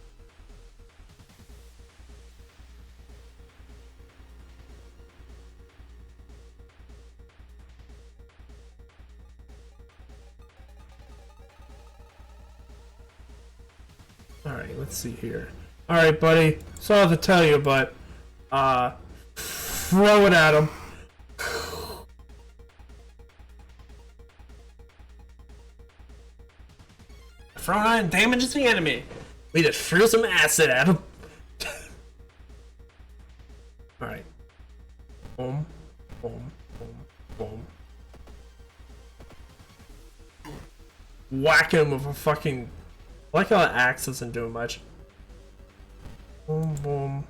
Alright, let's see here. Alright, buddy. Sorry to tell you, but... throw it at him. Front line damages the enemy. We just threw some acid at him. Alright. Boom. Boom. Boom. Boom. Whack him with a fucking... I like how that axe isn't doing much. Boom, boom.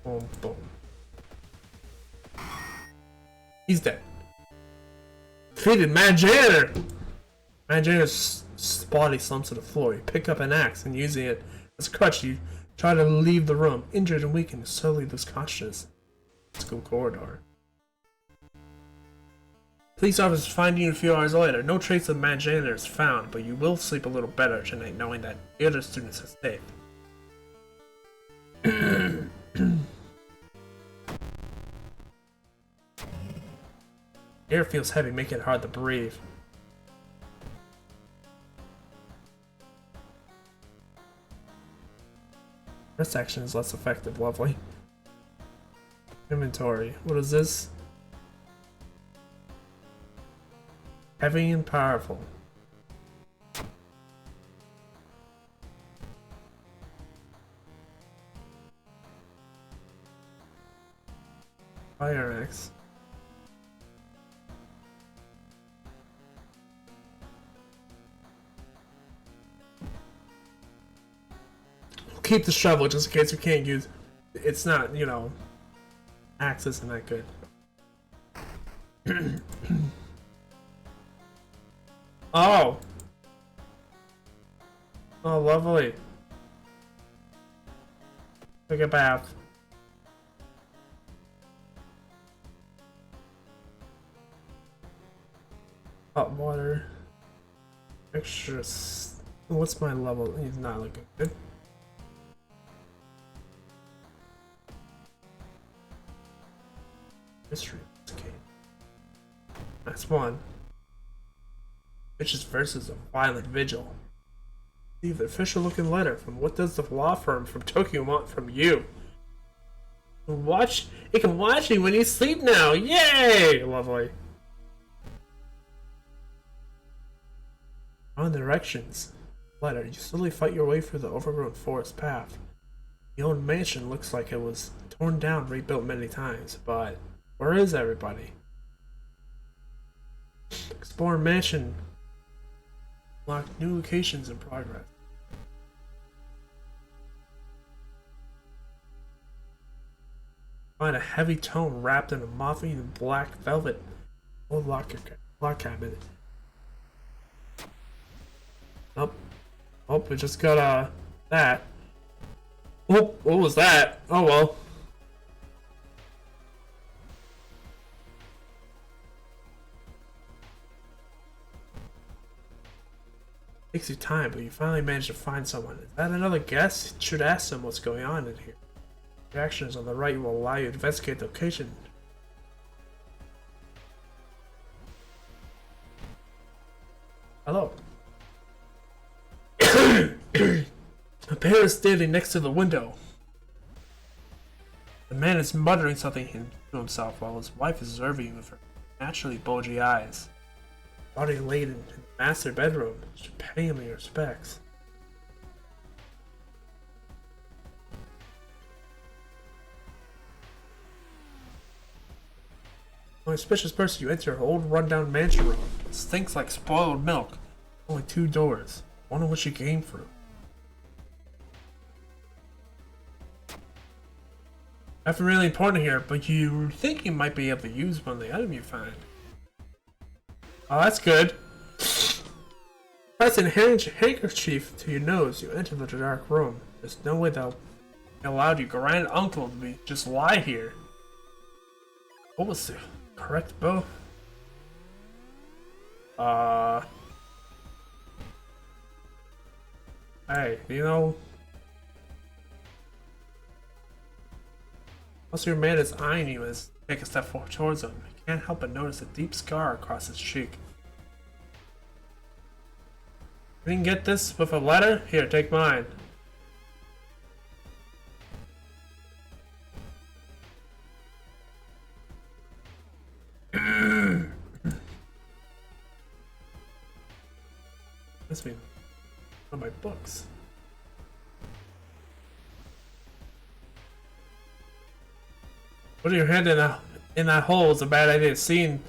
Boom, boom. He's dead. Defeated Mad Janitor! Mad Janitor's body slumps to the floor. You pick up an axe and using it as a crutch, you try to leave the room. Injured and weakened, you slowly lose consciousness. School corridor. Police officers find you a few hours later. No trace of Mad Janitor is found, but you will sleep a little better tonight knowing that the other students are safe. Air feels heavy, making it hard to breathe. This action is less effective, lovely. Inventory. What is this? Heavy and powerful. Fire axe. Keep the shovel just in case we can't use. It's not, you know, axe isn't that good. Oh! Oh, lovely. Take a bath. Hot water. Extra. What's my level? He's not looking good. Mystery of this game. That's one. Bitches versus a violent vigil. Leave the official looking letter from what does the law firm from Tokyo want from you? It can watch you when you sleep now. Yay! Lovely. On the directions. Letter. You slowly fight your way through the overgrown forest path. The old mansion looks like it was torn down, rebuilt many times, but where is everybody? Explore mansion. Lock new locations in progress. Find a heavy tome wrapped in a mossy black velvet old lock cabinet. Oh, we just got that. Oh, what was that? Oh well. Takes you time, but you finally manage to find someone. Is that another guest? You should ask them what's going on in here. The actions on the right will allow you to investigate the location. Hello. A pair is standing next to the window. The man is muttering something to himself while his wife is observing with her naturally bulgy eyes. Body laid in the master bedroom, she paying him respects. An suspicious person, you enter an old rundown mansion room. It stinks like spoiled milk. Only 2 doors, one of which you came through. Nothing really important here, but you think you might be able to use one of the items you find. Oh, that's good. Press a handkerchief to your nose, you enter the dark room. There's no way they'll allow your grand uncle to just lie here. What was the correct bow? Hey, you know, once your man is eyeing you as you take a step forward towards him, you can't help but notice a deep scar across his cheek. You can get this with a letter? Here, take mine. Must be on my books. Putting your hand in that hole is a bad idea. Seeing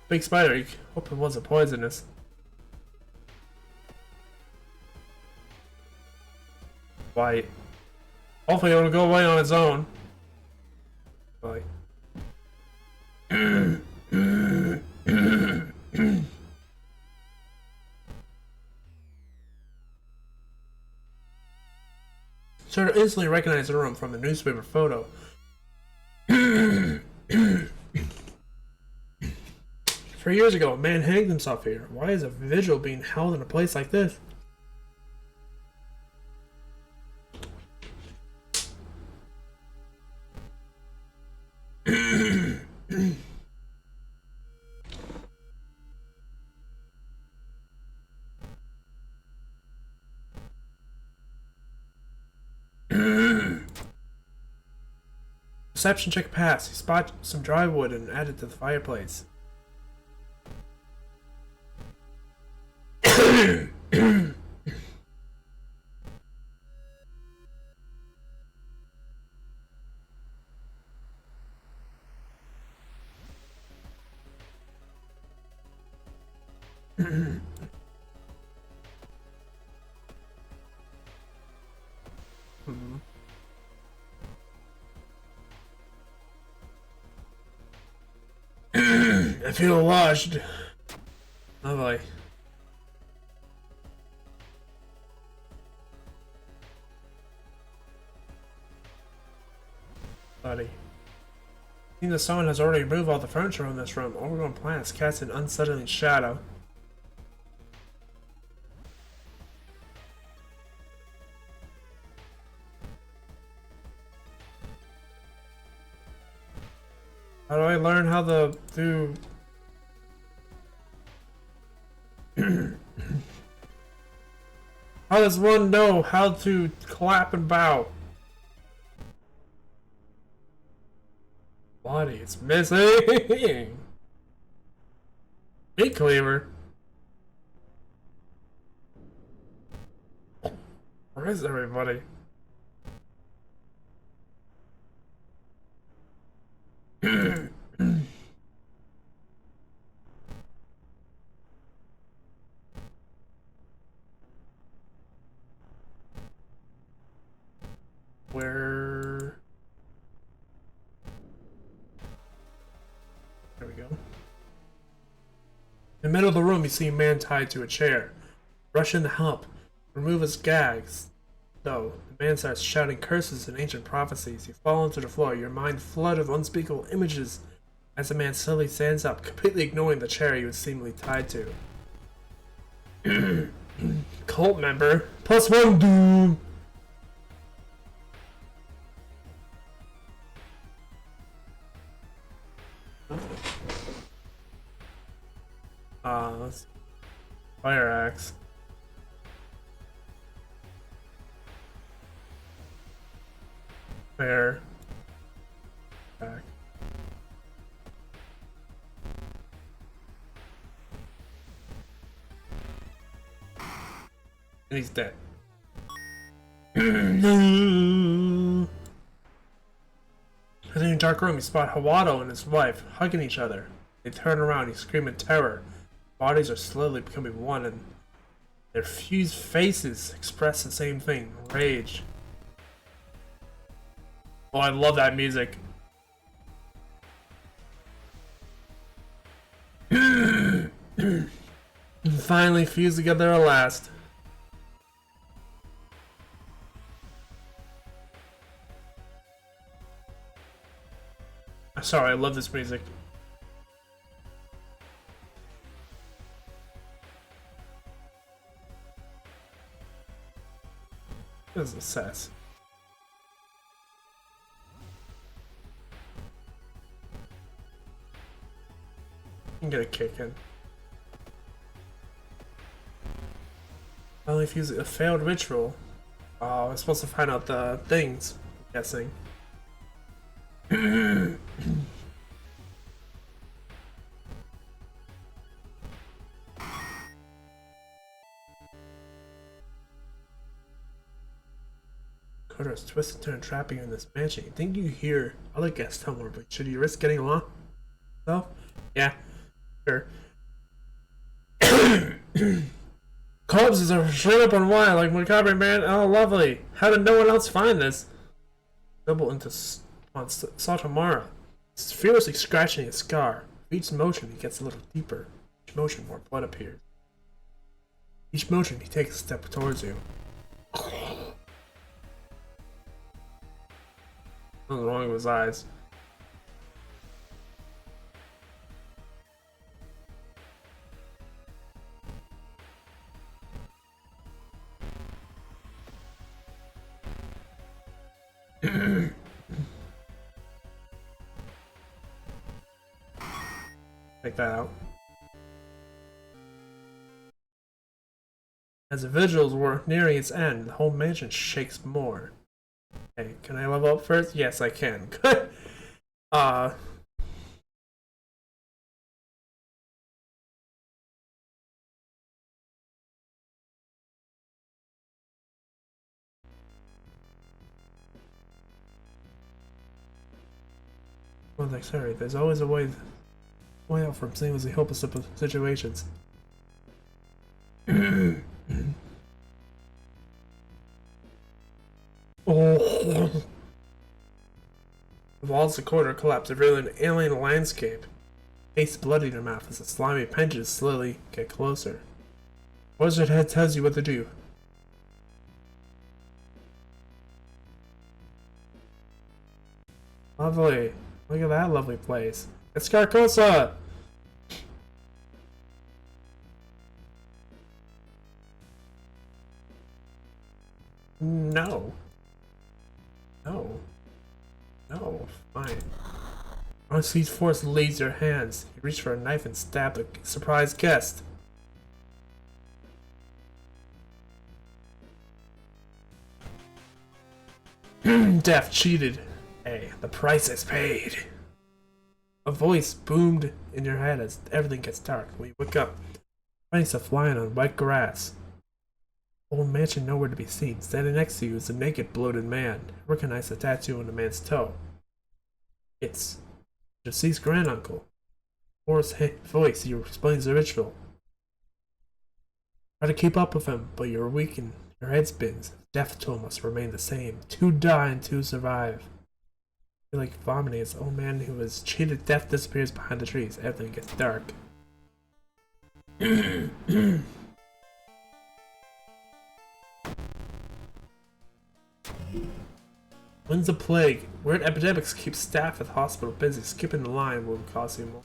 big spider, you hope it wasn't poisonous. Why? Hopefully it'll go away on its own. Bye. Sort of instantly recognized the room from the newspaper photo. 3 years ago, a man hanged himself here. Why is a vigil being held in a place like this? Perception check passed. You spot some dry wood and add it to the fireplace. I feel washed. Lovely. Buddy. Seeing that someone has already removed all the furniture in this room, overgrown plants cast an unsettling shadow. How do I learn how to do... How does one know how to clap and bow? Body, it's missing! Meat cleaver. Where is everybody? Where? There we go. In the middle of the room, you see a man tied to a chair. Rush in to help. Remove his gags. Though, the man starts shouting curses and ancient prophecies. You fall onto the floor, your mind flooded with unspeakable images as the man slowly stands up, completely ignoring the chair he was seemingly tied to. Cult member. +1 doom! Let's see. Fire axe. Fair. Back. And he's dead. No. In a dark room, you spot Hawado and his wife hugging each other. They turn around, you scream in terror. Bodies are slowly becoming one, and their fused faces express the same thing: rage. Oh, I love that music. Finally fused together at last. Sorry, I love this music. This is a sass. You can get a kick in. Finally fused a failed ritual. Oh, I'm supposed to find out the things, I'm guessing. Kotor is twisted to entrap you in this mansion. You think you hear other guests tell more, but should you risk getting along? So, yeah, sure. Corpses are straight up on wine like Macabre Man. Oh, lovely. How did no one else find this? Double into on Satomara. He's furiously scratching his scar. With each motion, he gets a little deeper. Each motion, more blood appears. Each motion, he takes a step towards you. Something's wrong with his eyes. Take that out. As the vigils were nearing its end, the whole mansion shakes more. Hey, can I level up first? Yes, I can. Good. Well, like, sorry, there's always a way out from seemingly hopeless situations. Oh. The walls of the corridor collapse, revealing an alien landscape. Taste blood in your mouth as the slimy appendages slowly get closer. Wizard Head tells you what to do. Lovely. Look at that lovely place. It's Carcosa! No. No. No. Fine. Unseized force leads your hands. You reach for a knife and stab the surprised guest. Death cheated. Hey, the price is paid. A voice boomed in your head as everything gets dark. When you wake up, finding yourself lying on wet grass. Old mansion nowhere to be seen. Standing next to you is a naked, bloated man. Recognize the tattoo on the man's toe. It's your deceased granduncle. Hoarse voice, he explains the ritual. Try to keep up with him, but you're weak and your head spins. Death toll must remain the same. 2 die and 2 survive. You feel like vomiting as the old man who was cheated death disappears behind the trees. Everything gets dark. When's the plague? Weird epidemics keep staff at the hospital busy. Skipping the line will cost you more.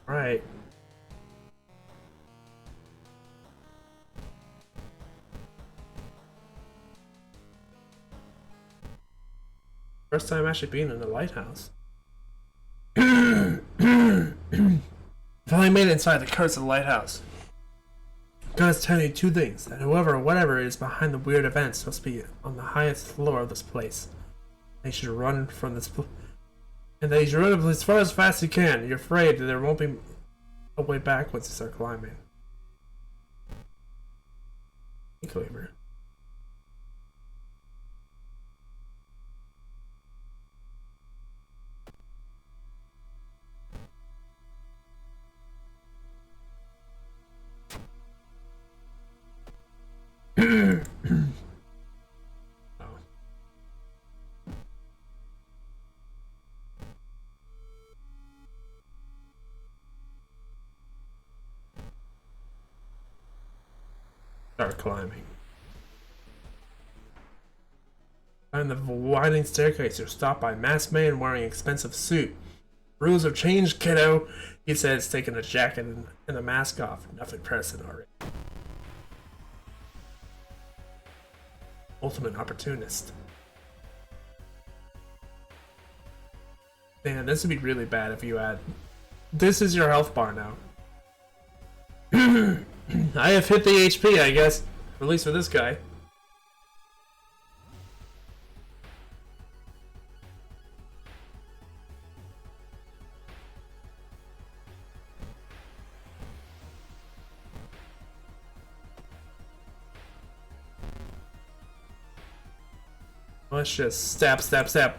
Alright. First time actually being in a lighthouse. Finally made it inside the curse of the lighthouse. God's telling you 2 things: that whoever or whatever is behind the weird events must be on the highest floor of this place. They should run from this and that you should run as far as fast as you can. You're afraid that there won't be a way back once you start climbing. Cleaver. Start climbing. On the winding staircase, you're stopped by a masked man wearing an expensive suit. Rules have changed, kiddo. He says, taking a jacket and the mask off. Nothing pressing already. Ultimate opportunist. Man, this would be really bad if you had... This is your health bar now. I have hit the HP, I guess. At least for this guy. Let's just stab, stab, stab.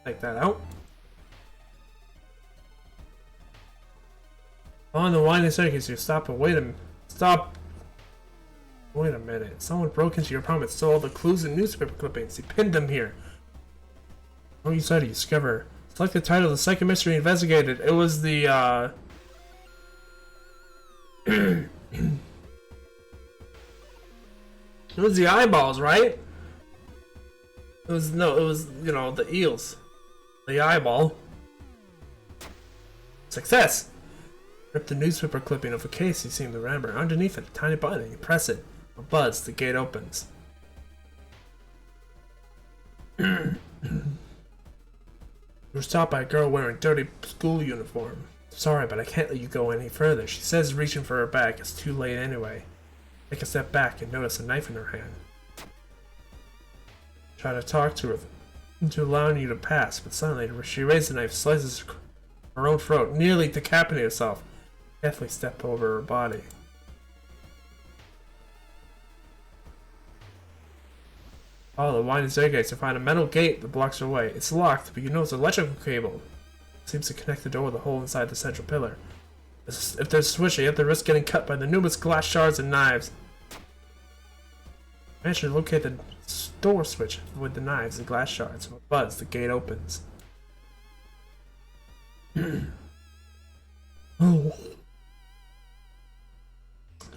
Take that out. On the winding staircase, you stop and wait a minute. Stop. Wait a minute. Someone broke into your apartment, stole all the clues and newspaper clippings. He pinned them here. What you said to discover. Select the title of the second mystery investigated. It was the, it was the eyeballs, right? It was, no, it was, you know, the eels. The eyeball. Success! Rip the newspaper clipping of a case you seem to remember. Underneath it, a tiny button. You press it. A buzz, the gate opens. You were stopped by a girl wearing a dirty school uniform. Sorry, but I can't let you go any further. She says reaching for her bag. It's too late anyway. Take a step back and notice a knife in her hand. Try to talk to her into allowing you to pass, but suddenly she raises the knife, slices her own throat, nearly decapitating herself. Carefully step over her body. Follow the winding staircase to find a metal gate that blocks your way. It's locked, but you notice an electrical cable. It seems to connect the door with a hole inside the central pillar. If there's a switch, you have to risk getting cut by the numerous glass shards and knives. Manage to locate the door switch with the knives and glass shards. With a buzz, the gate opens. Oh.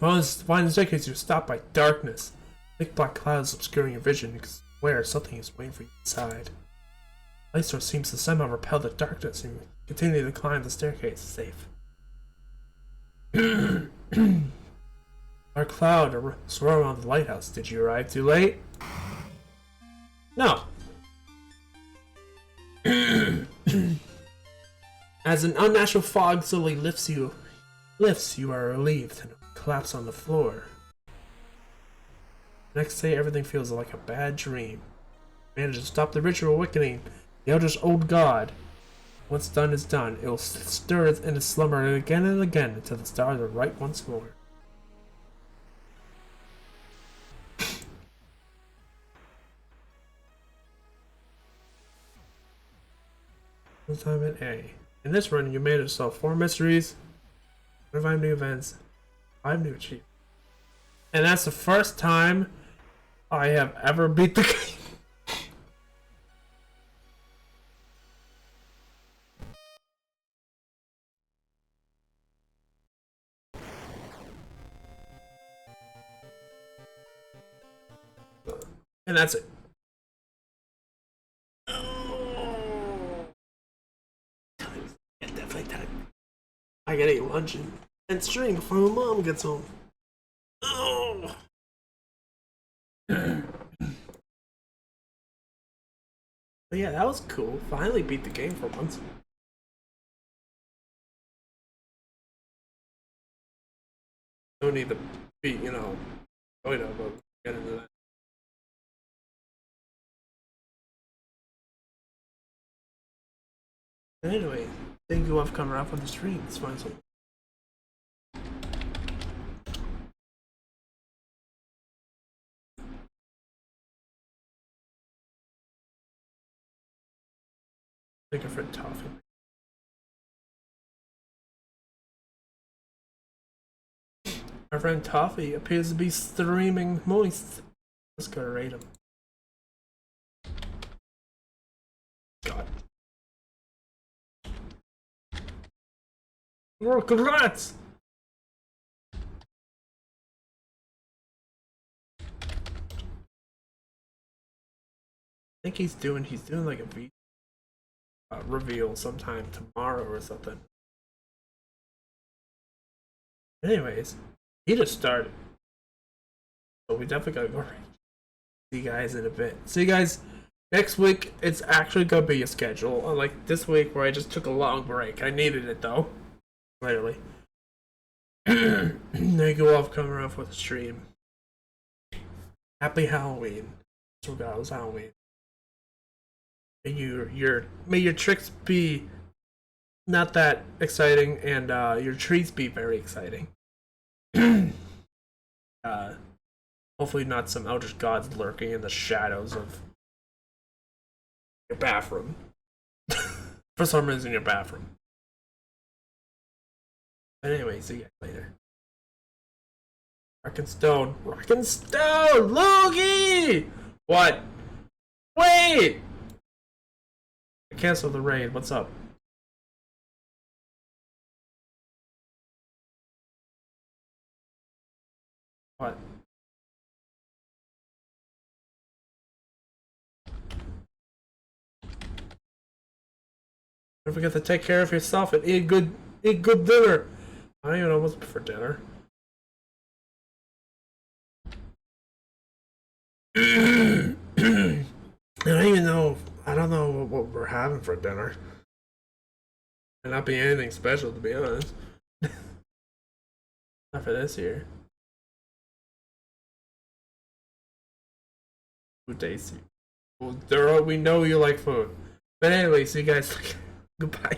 Well, find the staircase, you're stopped by darkness. Thick black clouds obscuring your vision. You can swear something is waiting for you inside. The light source seems to somehow repel the darkness, and you continue to climb the staircase. Safe. Our cloud swirl around the lighthouse. Did you arrive too late? No. As an unnatural fog slowly lifts, you are relieved and collapse on the floor. Next day, everything feels like a bad dream. Manage to stop the ritual awakening. The Elder's old god. What's done is done. It will stir in its slumber again and again until the stars are right once more. Assignment A. In this run, you made it solve 4 mysteries, 25 new events, 5 new achievements. And that's the first time I have ever beat the game. And that's it. Yeah, definitely time. I gotta eat lunch and stream before my mom gets home. Oh. But yeah, that was cool. Finally beat the game for once. Don't need to beat, but get into that. Anyway, thank you all for coming out for the stream. It's fine. So thank you for Toffee. Our friend Toffee appears to be streaming moist. Let's go rate him. God. Oh, congrats! I think he's doing like a reveal sometime tomorrow or something. Anyways, he just started. So we definitely gotta go right. See you guys in a bit. See you guys next week. It's actually gonna be a schedule. Unlike this week where I just took a long break. I needed it though. Literally. Thank you all for coming around for the stream. Happy Halloween. So God, it was Halloween. May your tricks be not that exciting, and your treats be very exciting. Hopefully not some Eldritch gods lurking in the shadows of your bathroom. For some reason, your bathroom. But anyway, see you guys later. Rockin' Stone, Logie! What? Wait! I canceled the raid. What's up? What? Don't forget to take care of yourself and eat good dinner. I don't even know what's for dinner. I don't know what we're having for dinner. Might not be anything special, to be honest. Not for this year. Food tasty. Well, Duro, we know you like food. But anyway, see you guys. Goodbye.